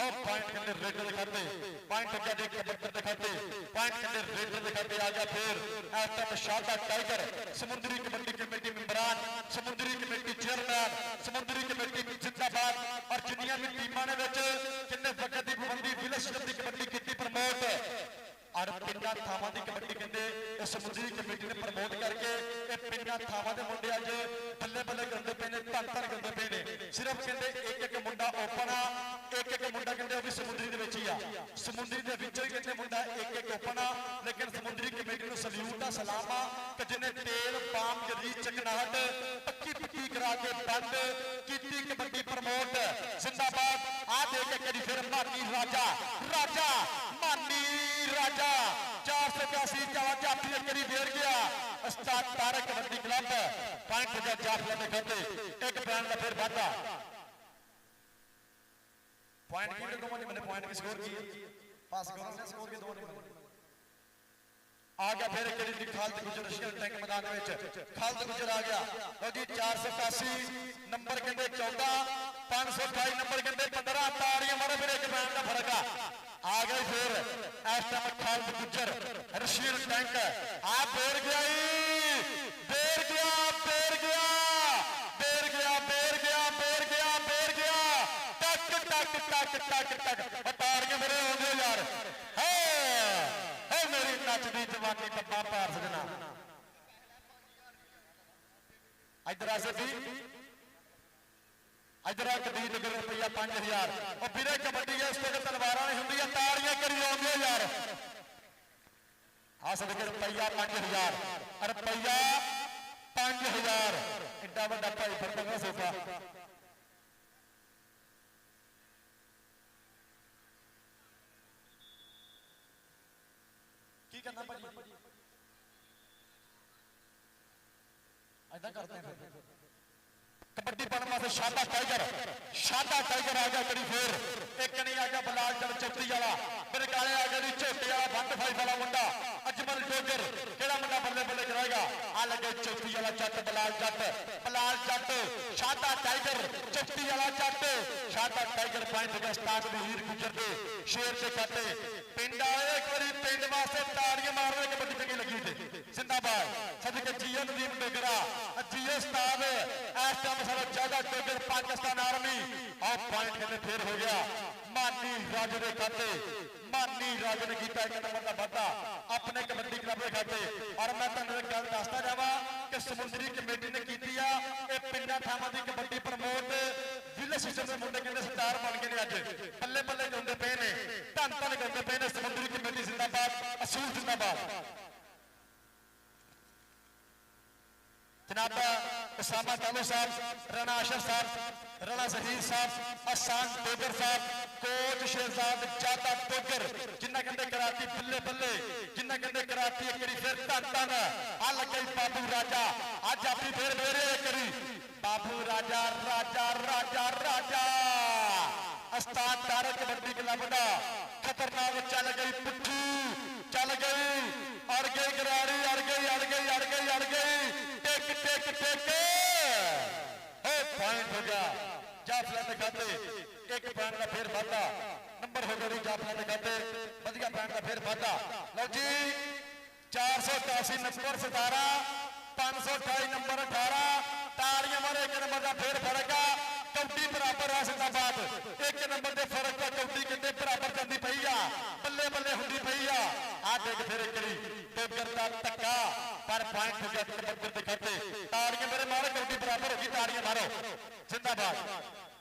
[SPEAKER 1] और पॉइंट के रेड दिखाते पॉइंट हो गया कबड्डी दिखाते पॉइंट के रेड दिखाते आ गया फिर एफएम शादा टाइगर समुद्री कबड्डी कमेटी मेंबरान समुद्री कमेटी चेयरमैन समुद्री कमेटी जिंदाबाद और जिन्नियां भी टीमां ने विच किन्ने फकत दी पाबंदी विलस दी कबड्डी कीती प्रमोट ਪਿੰਡਾਂ ਥਾਵਾਂ ਦੀ ਕਬੱਡੀ ਕਹਿੰਦੇ ਇਹ ਸਮੁੰਦਰੀ ਕਮੇਟੀ ਨੇ ਪ੍ਰਮੋਟ ਕਰਕੇ ਇਹ ਪਿੰਡਾਂ ਥਾਵਾਂ ਦੇ ਮੁੰਡੇ ਅੱਜ ਬੱਲੇ ਬੱਲੇ ਕਰਦੇ ਪਏ ਨੇ, ਧੰਨ ਧੰਨ ਕਰਦੇ ਪਏ ਨੇ। ਸਿਰਫ ਕਹਿੰਦੇ ਇੱਕ ਮੁੰਡਾ ਓਪਨ ਆ, ਇੱਕ ਮੁੰਡਾ ਕਹਿੰਦੇ ਉਹ ਵੀ ਸਮੁੰਦਰੀ ਦੇ ਵਿੱਚ ਹੀ ਆ, ਸਮੁੰਦਰੀ ਦੇ ਵਿੱਚੋਂ ਹੀ ਕਹਿੰਦੇ ਮੁੰਡਾ ਇੱਕ ਓਪਨ ਆ। ਲੇਕਿਨ ਸਮੁੰਦਰੀ ਕਮੇਟੀ ਨੂੰ ਸਲੂਟ ਆ, ਸਲਾਮ ਆ ਕਿ ਜਿਹਨੇ ਤੇਲ ਪਾਮ ਜਰੀ ਚਕਨਾਹਟ ਪੱਕੀ ਕਰਾ ਕੇ ਬੰਦ ਕੀਤੀ ਕਬੱਡੀ ਪ੍ਰਮੋਟ। ਜ਼ਿੰਦਾਬਾਦ ਆ ਦੇ ਕੇ ਕਰੀ ਫਿਰ ਮਾਨੀ ਰਾਜਾ ਮਾਨੀ ਰਾਜਾ 481 ਜਾਫੀ ਦੇ ਕਰੀ ਫੇਰ ਗਿਆ। ਉਸਤਾਦ ਤਾਰਕ ਕਬੱਡੀ ਕਲੱਬ ਪੁਆਇੰਟ ਹੋ ਗਿਆ ਜਾਫਲਾ ਦੇ ਖਾਤੇ, ਇੱਕ ਪੁਆਇੰਟ ਦਾ ਫਿਰ ਵਾਧਾ। ਪੁਆਇੰਟ ਕਿਹੜੇ ਦੋਵਾਂ ਨੇ ਮੈਨੇ ਪੁਆਇੰਟ ਕੀ ਸਕੋਰ ਕੀ ਪਾਸ ਕਰੋ ਸਕੋਰ ਕੇ ਦੋਵਾਂ ਨੇ ਆ ਗਿਆ। ਫਿਰ ਕਿਹੜੀ ਖਾਲਦ ਗੁਜਰ ਰਸ਼ੀਅਨ ਟੈਂਕ ਮੈਦਾਨ ਦੇ ਵਿੱਚ ਖਾਲਦ ਗੁਜਰ ਆ ਗਿਆ। ਲਓ ਜੀ 481 ਨੰਬਰ ਕਹਿੰਦੇ 14, 528 ਨੰਬਰ ਕਹਿੰਦੇ 15। ਤਾੜੀਆਂ ਮਾਰੋ ਫਿਰ ਇੱਕ ਬੈਂਡ ਦਾ ਫਰਕ ਆ ਗਏ। ਫਿਰ ਇਸ ਟਾਈਮ ਖਾਲਦ ਗੁਜਰ ਰਸ਼ੀਅਨ ਟੈਂਕ ਆ ਫੇਰ ਗਿਆ ਟਕ ਤਾੜੀਆਂ ਮੇਰੇ ਆਉਂਦੇ ਯਾਰ। ਮੇਰੀ ਨੱਚਦੀ ਜਵਾਨੀ ਟੱਪਾ ਭਾਰ ਸਜਣਾ। ਇਧਰ ਆ ਸਦੀ ਇਧਰ ਆ ਕਦੀਰ ਨਗਰ ਰੁਪਈਆ 5000। ਉਹ ਵੀਰੇ ਕਬੱਡੀ ਇਸ ਤੋਂ ਤਲਵਾਰਾਂ ਨਹੀਂ ਹੁੰਦੀਆਂ, ਤਾੜੀਆਂ ਕਰੀ ਆਉਂਦੇ ਯਾਰ। ਆ ਸਦਕੇ ਰੁਪਈਆ 5000 ਰੁਪਈਆ 5000 ਐਡਾ ਵੱਡਾ ਭਾਈ ਫਰਮਾਂ ਸੋਫਾ। ਕੀ ਕਰਨਾ ਭਾਜੀ ਐਦਾਂ ਕਰਦੇ ਆ ਕਬੱਡੀ ਬਣਨ ਵਾਸਤੇ। ਸ਼ਾਦਾ ਟਾਈਗਰ ਆ ਗਿਆ ਕਰੀ ਫੇਰ ਇੱਕ ਨਹੀਂ ਆ ਗਿਆ ਬਲਾਲ ਚੜ ਚੌਥੀ ਵਾਲਾ ਬਰਕਾਲੇ ਆ ਗਿਆ ਜੀ ਝੋਟੇ ਵਾਲਾ ਬੰਦ ਫਾਈਵ ਵਾਲਾ ਮੁੰਡਾ ਅਜਮਲ ਡੋਗਰ ਕਿਹੜਾ ਮੁੰਡਾ ਬੱਲੇ ਬੱਲੇ ਕਰਾਏਗਾ। ਆ ਲੱਗੇ ਚੌਥੀ ਵਾਲਾ ਜੱਟ ਬਲਾਲ ਜੱਟ ਸ਼ਾਦਾ ਟਾਈਗਰ ਚੌਥੀ ਵਾਲਾ ਜੱਟ ਸ਼ਾਦਾ ਟਾਈਗਰ ਪੁਆਇੰਟ ਦੇ ਸਟਾਰਟ ਦੇ ਹੀਰ ਗੁਜਰ ਦੇ ਸ਼ੇਰ ਦੇ ਖਾਤੇ। ਪਿੰਡ ਆਏ ਇੱਕ ਵਾਰੀ ਪਿੰਡ ਵਾਸਤੇ ਤਾੜੀਆਂ ਮਾਰਦੇ ਕਬੱਡੀ ਚੰਗੀ ਲੱਗੀ ਤੇ ਜ਼ਿੰਦਾਬਾਦ ਸਦਕੇ ਜੀਓ ਨਦੀਮ ਡੋਗਰਾ ਜੀਓ ਉਸਤਾਦ ਇਸ ਟਾਈਮ ਸਾਡਾ ਜ਼ਿਆਦਾ ਡੋਗਰ ਪਾਕਿਸਤਾਨ ਆਰਮੀ। ਆਹ ਪੁਆਇੰਟ ਕਹਿੰਦੇ ਫੇਰ ਹੋ ਗਿਆ ਮਾਨੀ ਰਾਜੇ ਦੇ ਖਾਤੇ। ਮਾਨੀ ਰਾਜੇ ਨੇ ਕੀਤਾ ਇੱਕ ਨੰਬਰ ਦਾ ਵਾਧਾ ਆਪਣੇ ਕਬੱਡੀ ਕਲੱਬ ਦੇ ਖਾਤੇ। ਔਰ ਮੈਂ ਤੁਹਾਨੂੰ ਇੱਕ ਗੱਲ ਦੱਸਦਾ ਜਾਵਾਂ ਕਿ ਸਮੁੰਦਰੀ ਕਮੇਟੀ ਨੇ ਕੀਤੀ ਆ ਇਹ ਪਿੰਡਾਂ ਥਾਵਾਂ ਦੀ ਕਬੱਡੀ ਪ੍ਰਮੋਟ। ਜ਼ਿਲ੍ਹੇ ਸਿਸਟਮ ਦੇ ਮੁੰਡੇ ਕਹਿੰਦੇ ਸਟਾਰ ਬਣ ਗਏ ਨੇ, ਅੱਜ ਬੱਲੇ ਬੱਲੇ ਗਾਉਂਦੇ ਪਏ ਨੇ, ਧੰਨ ਧੰਨ ਗਾਉਂਦੇ ਪਏ ਨੇ। ਸਮੁੰਦਰੀ ਕਮੇਟੀ ਜ਼ਿੰਦਾਬਾਦ, ਅਸੂਲ ਜ਼ਿੰਦਾਬਾਦ। जनाब उसामा तालू साहब, राणा आशर साहब, राणा जहीर साहब, अहसान डोगर साहब, कोच शहजाद जादा डोगर जिन्ना कहते कराती बल्ले बल्ले, जिन्ना कहते कराती एक फिर धन धन आ लगे बाबू राजा अज अपनी फिर मेरे करी बाबू राजा राजा राजा राजा उस्ताद तारक कबड्डी क्लब का खतरनाक चल गई पुट्ठी चल गई अड़ गई गरारी अड़ गई अड़ गई अड़ गई अड़ गई टेक टेक टेक पॉइंट हो गया जाफला के खाते एक पॉइंट का फिर वाधा नंबर हो गया जाफला के खाते वधिया पॉइंट का फिर वाधा। लो जी 483 नंबर 17 528 नंबर 18 ताड़ियां मारे एक नंबर का फिर फर्क आ कौडी बराबर आ जिंदाबाद एक नंबर के फर्क का कौडी कहते बराबर जाती पई आ बल्ले बल्ले होंदी पई आ देख फिर करी टोगर का धक्का पर पॉइंट हो गया टोगर के खाते ताड़ियां मेरे मारो कौडी बराबर होगी ताड़ियां मारो जिंदाबाद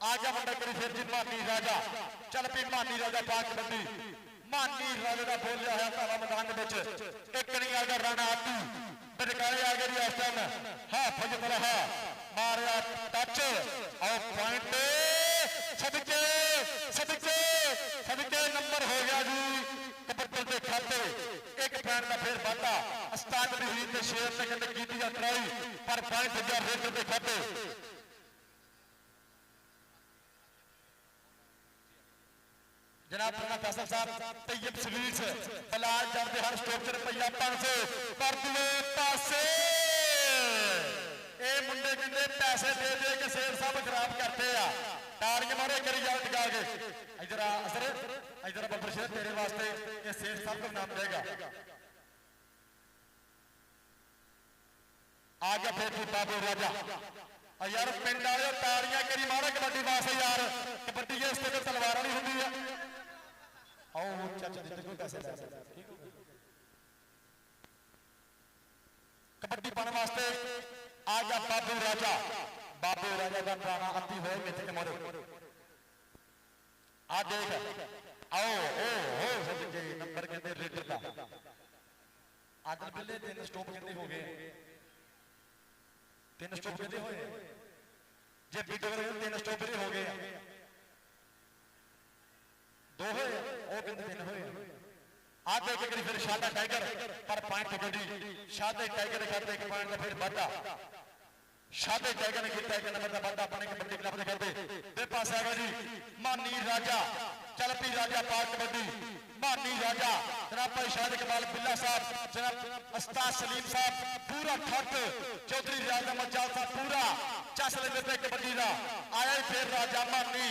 [SPEAKER 1] आ गया मुंडा करी फिर जी मानी राजा चल पी मानी राजा पाक बंदी मानी राजा का बोल लिया है ताला मैदान एक नहीं आ गया राणा आतू बरकाले आ गए इस टाइम हाँ फजत रहा मारिया टच और पॉइंट सदके सदके सदके नंबर हो गया जी कबड्डी के खाते एक पॉइंट का फिर वाधा उस्ताद रहीम के शेर ने कहते की ट्राई पर पॉइंट हो गया रेडर के खाते। जनाब राणा फैसल साहब तैयब स्वीट्स बलाल जब हर स्टॉक रुपया 500 पर दूए पासे ये मुंडे कहते पैसे दे दे के शेर साहब खराब करते आ ताड़ियां मारे करी जाओ टिका के इधर आ असर इधर बब्बर शेर तेरे वास्ते ये शेर साहब को नाम देगा आ गया फिर बाबू राजा और यार पिंड वाले ताड़ियां करी मारो कबड्डी वास्ते यार कबड्डी इस तरह तलवार नहीं होंगी है। आओ चाचा जितने कोई पैसे ले सकते ठीक हो पाने वास्ते आ गया बाबू राजा का पुराना अति होए मिथ के मोरे आ देख आओ ओ सदके नंबर कहते रेडर का आदल बिल्ले 3 स्टॉप कहते हो गए 3 स्टॉप कहते होए जे बीटो 3 स्टॉप हो गए 2 होए ओ कहते 3 होए आ देख के फिर शादा टाइगर पर पॉइंट गड्डी शादे टाइगर करते एक पॉइंट का फिर वादा शादे टाइगर ने किया एक नंबर का वादा अपने कबड्डी क्लब दे करते ते पास आएगा जी मानी राजा चलपी राजा पाक कबड्डी मानी राजा जनाब भाई शाहिद इकबाल बिल्ला साहब जनाब उस्ताद सलीम साहब पूरा ठट चौधरी राजा मजाल साहब पूरा चस लेते पे कबड्डी का आया फिर राजा मानी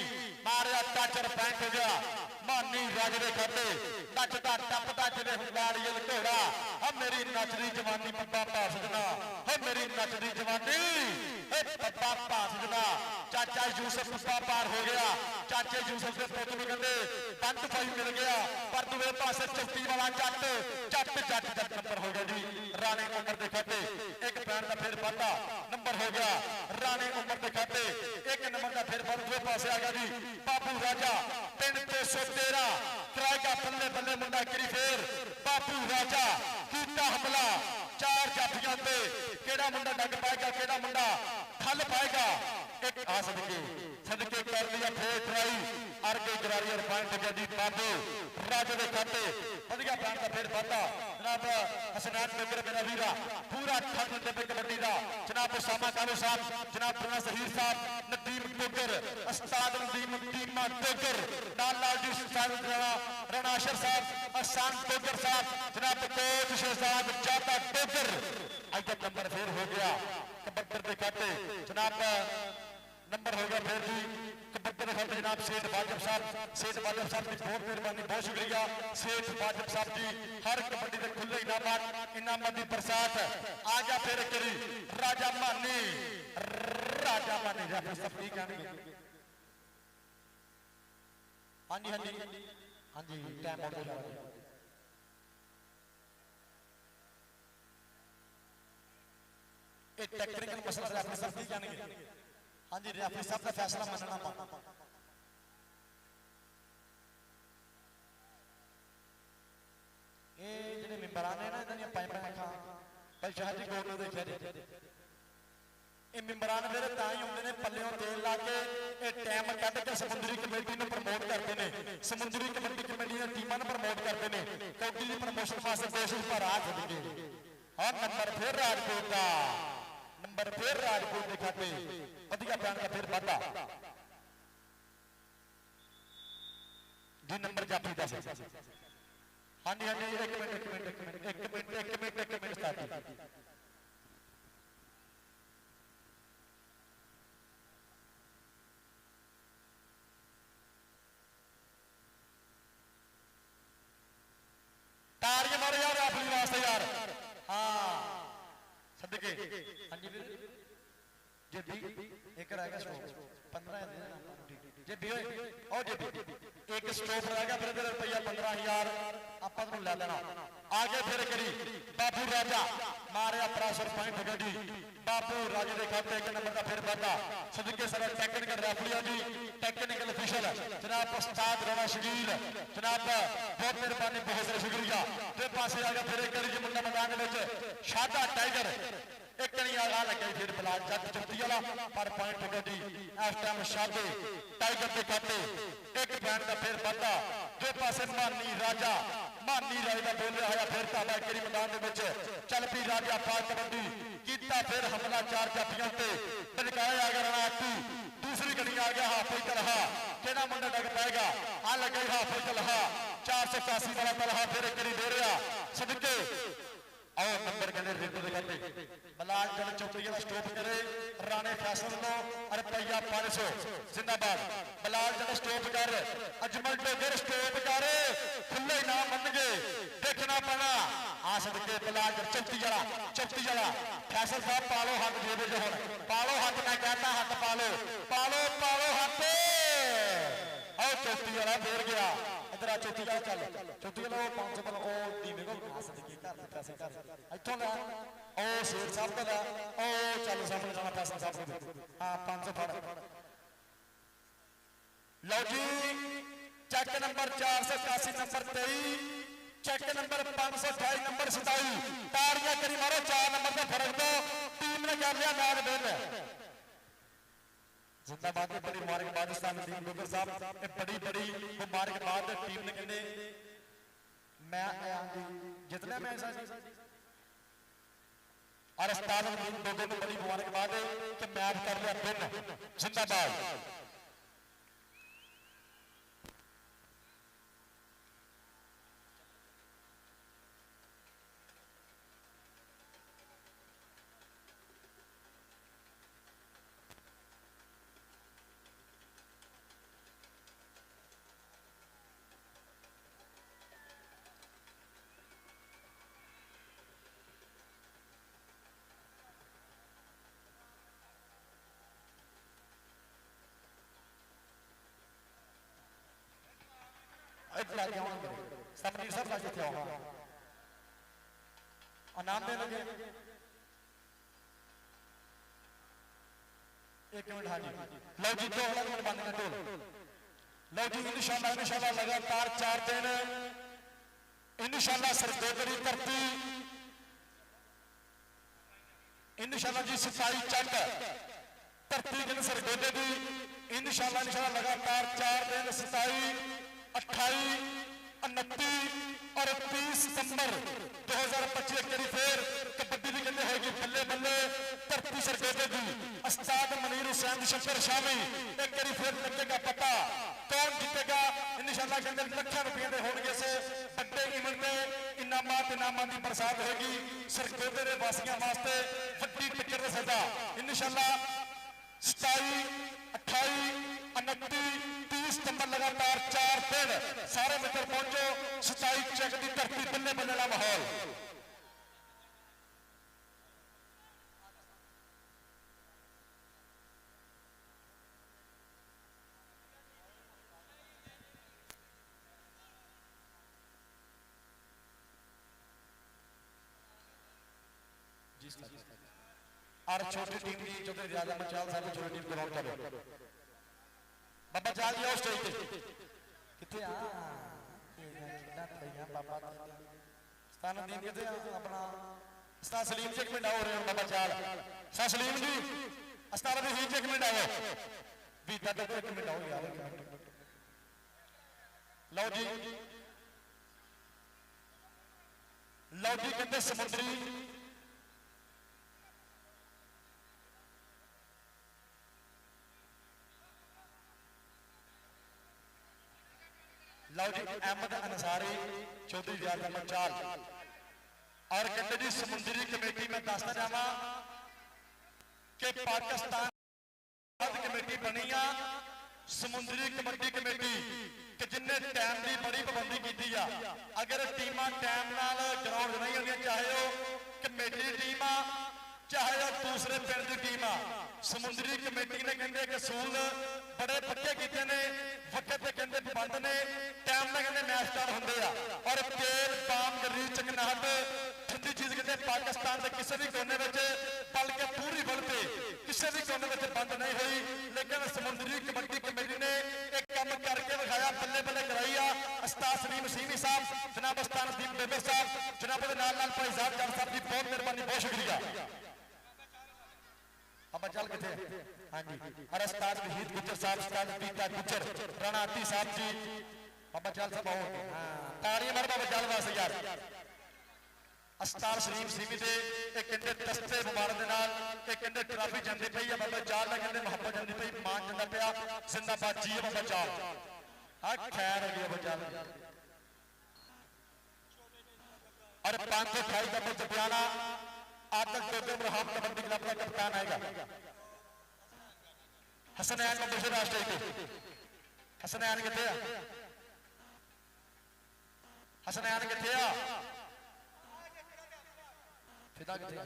[SPEAKER 1] मारिया टच और पैंट हो गया मानी राजे दे खाते नचदा टपदा जिवें हुंदाड़ीअल घोड़ा हम मेरी नचदी जवानी पब्बा पा सजना हम मेरी नचदी जवानी पब्बा पा सजना चाचा यूसुफ पब्बा पार हो गया चाचे यूसुफ के पुत नूं कहंदे बंद पाई मिल गया पर दूसरे पासे चौथी वाला जट जट जट जट नंबर हो गया जी राणे उमर दे खाते एक पैन का फिर वाधा नंबर हो गया राणे उमर दे खाते एक नंबर का फिर दूसरे पासे आ गया जी बाबू राजा पिंड 313 कराएगा बल्ले बल्ले मुंडा करी फिर बाबू राजा कीता हमला 4 जाफियां ते केड़ा मुंडा डग पाएगा केड़ा मुंडा खल पाएगा एक आ सदके कर लिया फिर ट्राई अर्गे गरारी और पॉइंट हो गया जी बाबू राजे दे खाते वधिया पैन का फिर वाधा जनाब हसनैन मेरे मेरा वीरा पूरा ठग डब्बे कबड्डी का जनाब उसामा कालू साहब जनाब पुराना जहीर साहब नदीम टोकर उस्ताद नदीम टीमा टोकर लाल लाल जी उस्ताद रनाशर साहब अहसान टोकर साहब जनाब कोच शहजाद जाता टोकर अज नंबर फिर हो गया कबड्डी के खाते जनाब नंबर हो गया फिर भी कबड्डी के खाते जनाब सेठ वाजिब साहब की बहुत मेहरबानी बहुत शुक्रिया सेठ वाजिब साहब जी हर कबड्डी के खुले इनामात की बरसात आ गया फिर करी राजा मानी सब ठीक है हाँ जी हाँ जी हाँ जी टाइम आउट हो जाएगा टेक्निकल मसला रेफरी साहब नहीं जानेंगे हाँ जी रेफरी साहब का फैसला मानना पड़ता ये ਜਿਹੜੇ ਮੈਂਬਰਾਂ ਨੇ ਨਾ ਇਹਨਾਂ ਦੀਆਂ ਪਾਈਪਾਂ ਅੱਖਾਂ ਭਾਈ ਸ਼ਾਹ ਜੀ ਗੌਰ ਨੂੰ ਦੇਖਿਆ ਜੀ ਇਹ ਮੈਂਬਰਾਂ ਨੇ ਫਿਰ ਤਾਂ ਹੀ ਹੁੰਦੇ ਨੇ ਪੱਲਿਓਂ ਤੇਲ ਲਾ ਕੇ ਇਹ ਟਾਈਮ ਕੱਢ ਕੇ ਸਮੁੰਦਰੀ ਕਮੇਟੀ ਨੂੰ ਪ੍ਰਮੋਟ ਕਰਦੇ ਨੇ ਸਮੁੰਦਰੀ ਕਮੇਟੀ ਦੀਆਂ ਟੀਮਾਂ ਨੂੰ ਪ੍ਰਮੋਟ ਕਰਦੇ ਨੇ ਕਬੱਡੀ ਦੀ ਪ੍ਰਮੋਸ਼ਨ ਵਾਸਤੇ ਕੋਸ਼ਿਸ਼ ਪਰ ਆ ਸਕਦੇ ਹਾਂ ਨੰਬਰ ਫਿਰ ਰਾਜਪੂਤ ਦਾ नंबर फिर राजपूत के खाते वधिया पैन का फिर वाधा जी नंबर जाफी का हाँ जी हाँ जी एक मिनट स्टार्ट तारियां मारो यार रेफरी वास्ते यार हाँ सदके हाँ जी जे भी एक रहेगा स्टॉप 15 जे भी और जे भी एक स्टॉप रहेगा फिर रुपया 15,000 आप ले लेना आगे फिर करी बाबू राजा मारिया प्रेशर पॉइंट हो गया जी बाबू राजे के खाते एक नंबर का फिर वाधा सदके सर टेक्निकल रेफरी जी टेक्निकल ऑफिशियल जनाब उस्ताद राणा शकील जनाब बहुत मेहरबानी बहुत सारा शुक्रिया ते पासे आ गया फिर करी जी मुंडा मैदान में शादा टाइगर एक नहीं आ लगे फिर बिलाल जट चौथी वाला पर पॉइंट हो गया जी इस टाइम शादे टाइगर के खाते एक बैन का फिर वाधा दो पासे मानी राजा का बोल रहा है फिर ताबा करी मैदान में चल पी राजा पाक कबड्डी किया फिर हमला 4 जाफियां ते टकाया आ गया राणा दूसरी गली आ गया हाफी तलहा केड़ा मुंडा डग पाएगा आ लगे हाफी तलहा 481 वाला तलहा फिर करी दे रहा सदके और नंबर कहते रेडो के कहते बलाल जल चौधरी का स्टॉप करे राणे फैसल नो रुपया 500 जिंदाबाद बलाल जल स्टॉप कर अजमल डोगर स्टॉप कर खुले इनाम बन गए देखना पैना आ सदके बलाल चौथी वाला फैसल साहब पालो हाथ दे दे हुण पालो हाथ मैं कहता हाथ पालो हाथ चौथी वाला फिर गया इधर आ चौथी वाला चल चौथी वाला वो 500 पर ओ टीम को सदके घर दे पैसे घर इथों ला ओ शेर साहब का ला ओ चल सामने जाना पैसा साहब को हां 500 फड़ लो जी check number 481 number 23 check number 528 number 27 ताड़ियां करी मारो 4 नंबर का फर्क दो टीम ने कर लिया मैच विन जिंदाबाद की बड़ी मुबारकबाद टीम गुगर साहब ये बड़ी मुबारकबाद टीम ने कहने मैं जितना मैच और उस्ताद लोगों को बड़ी मुबारकबाद कि मैच कर लिया विन जिंदाबाद समरीर साहब का जितने आओ नाम दे लगे एक मिनट हाँ जी लो जी दो मिनट बंद कर दो लो जी इंशाल्लाह लगातार 4 दिन इंशाल्लाह सरगोदरी धरती इंशाल्लाह जी 27 चक धरती जिन सरगोदे की इंशाल्लाह लगातार 4 दिन 27 28 29 और 30 सितंबर 2025 एक बार फिर कबड्डी की कहते होगी बल्ले बल्ले धरती सरगोदे की उस्ताद मनीर हुसैन शंकर शामी एक बार फिर लगेगा पता कौन जीतेगा इंशाल्लाह कहते लाखों रुपये के होंगे से बड़े इवेंट में इनामात की बरसात होगी सरगोदे के वासियों वास्ते वड्डी टिकट का सौदा इंशाल्लाह 27 28 29 30 सितंबर लगातार 4 दिन सारे मित्र पहुंचो 27 चक की धरती बल्ले बल्ले का माहौल और छोटी टीम की जो राजा मचाल साहब छोटी टीम ग्राउंड चलो बाबा चाल जी आओ स्टेज पे किथे आ बाबा स्थान दीन किथे अपना उस्ताद सलीम जी एक मिनट आओ रहे बाबा चाल उस्ताद सलीम जी उस्ताद रहीम जी एक मिनट आओ भी दादा को एक मिनट आओ यार लो जी कहते समुद्री लो जी अहमद अंसारी चौधरी रियाज अहमद चाल और कहते जी समुद्री कमेटी में दसना चाहवा कि पाकिस्तान कमेटी बनी आ समुद्री कबड्डी कमेटी कि जिन्हें टाइम की बड़ी पाबंदी की अगर टीमां टाइम नाल ग्राउंड नहीं होंगे चाहे वह कमेटी टीम आ चाहे वह दूसरे पिंड की टीम आ समुद्री कमेटी ने कहते असूल बड़े पक्के किए ने वक्त कहते पाबंद ने टाइम में कहते मैच स्टार्ट होंगे और तेल पाम गरीब चकनाहट ठंडी चीज कहते पाकिस्तान के किसी भी कोने में बल्कि पूरी वर्ल्ड पे किसी भी कोने में बंद नहीं हुई लेकिन समुद्री कबड्डी कमेटी ने एक काम करके दिखाया बल्ले बल्ले कराई आ उस्ताद सलीम सीमी साहब जनाब उस्ताद नसीम बेबे साहब जनाब नाल भाई साहब जट साहब की बहुत मेहरबानी बहुत शुक्रिया अब चल किथे हाँ जी और उस्ताद वहीद गुजर साहब उस्ताद पीता गुजर राणा आती साहब जी बाबा चाल साहब आओ ताड़ी मार बाबा चाल वास्ते यार उस्ताद सलीम सीमी दे एक कहते दस्ते मुबारक दे नाल एक कहते ट्राफी जांदी पई है बाबा चाल दा कहते मोहब्बत जांदी पई मान जांदा पिया जिंदाबाद जी बाबा चाल आ खैर हो गई बाबा चाल और 528 का मुझ बयाना आदत टोटे इब्राहिम कबड्डी क्लब का कप्तान आएगा हसनैन मुबशर राष्ट्रीय हसनैन किथे हसनैन किथे फिदा किथे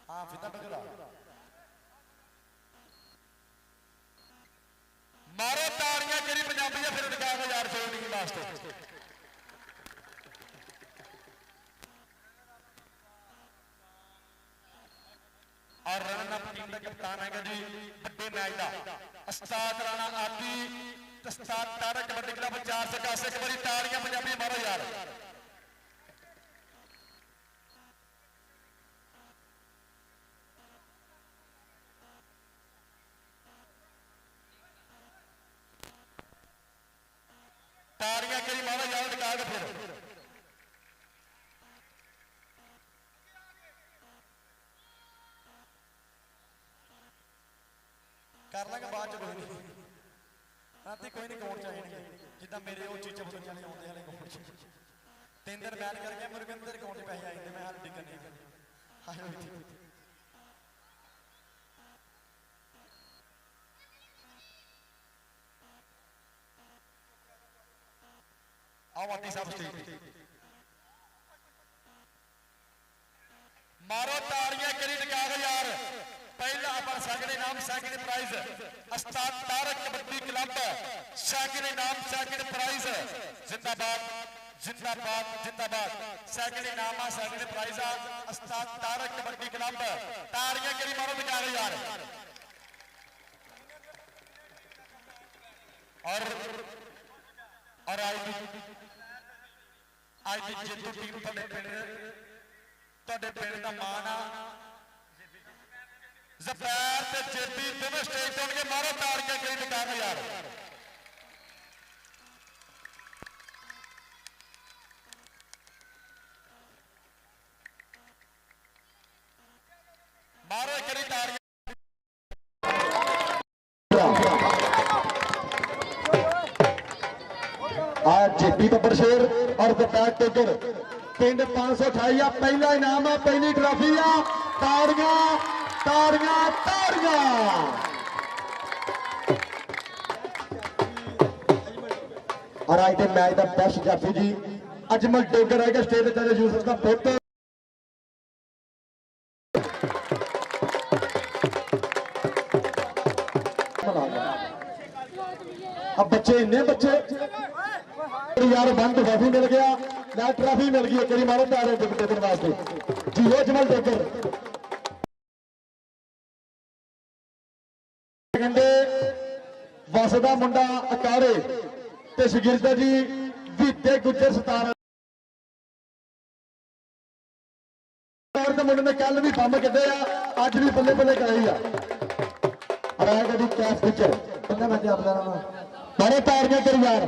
[SPEAKER 1] हाँ फिदा बगला ਮਾਰੋ ਤਾੜੀਆਂ ਜਿਹੜੀ ਪੰਜਾਬੀ ਆ ਫਿਰ ਦਿਖਾ ਕੇ ਯਾਰ ਸ਼ੋਅ ਲਾਸਟ और रन अप टीम का कप्तान है जी बड़े मैच का उस्ताद राणा आदि उस्ताद तारक कबड्डी क्लब 4 से 10 एक बारी तालियां पंजाबी मारो यार तालियां करी मारो यार दिखा के फिर कर लांगे बाद कोई नहीं रात कोई नहीं कौन चाहिए जिदा मेरे वो चीचे बदल जाने आते हैं कौन 3 दिन बैन कर गया मेरे को अंदर अकाउंट पैसे आए थे मैं हाल टिकट नहीं आओ आती साहब स्टेज मारो ताड़ियां करी दिखा के यार पहला अपन सैकड़े नाम सैकड़े प्राइज उस्ताद तारक कबड्डी क्लब सैकड़े नाम सैकड़े प्राइज जिंदाबाद जिंदाबाद जिंदाबाद सैकड़े नाम सैकड़े प्राइज उस्ताद तारक कबड्डी क्लब ताड़ियां करी मारो दिखा के यार और आज की जेतू टीम तुहाडे पिंड दा मान आ ज़फैर ते जेपी दोनों स्टेज पे होंगे मारो ताड़ियां करी दिखा के यार मारो करी ताड़ियां
[SPEAKER 2] आज जेपी बब्बर शेर और ज़फैर टेगर पिंड 528 पहला इनाम है पहली ट्रॉफी आ ताड़ियां ताड़ियां ताड़ियां और आज के मैच का बेस्ट जाफी जी अजमल टेगर आएगा स्टेज पर यूसुफ का पुत्र अब बच्चे इन्ने बच्चे यार बंद ट्रॉफी मिल गया ना ट्रॉफी मिल गई करी मारो तारे टेकर वास्ते जी अजमल टेगर कहते वसदा मुंडा अकारे ते शगिरदा जी बीते गुजर 17 मुंडे ने कल भी बंब कटे अज भी बल्ले बल्ले कराई आ कैफ गुजर बड़े तारियां करी यार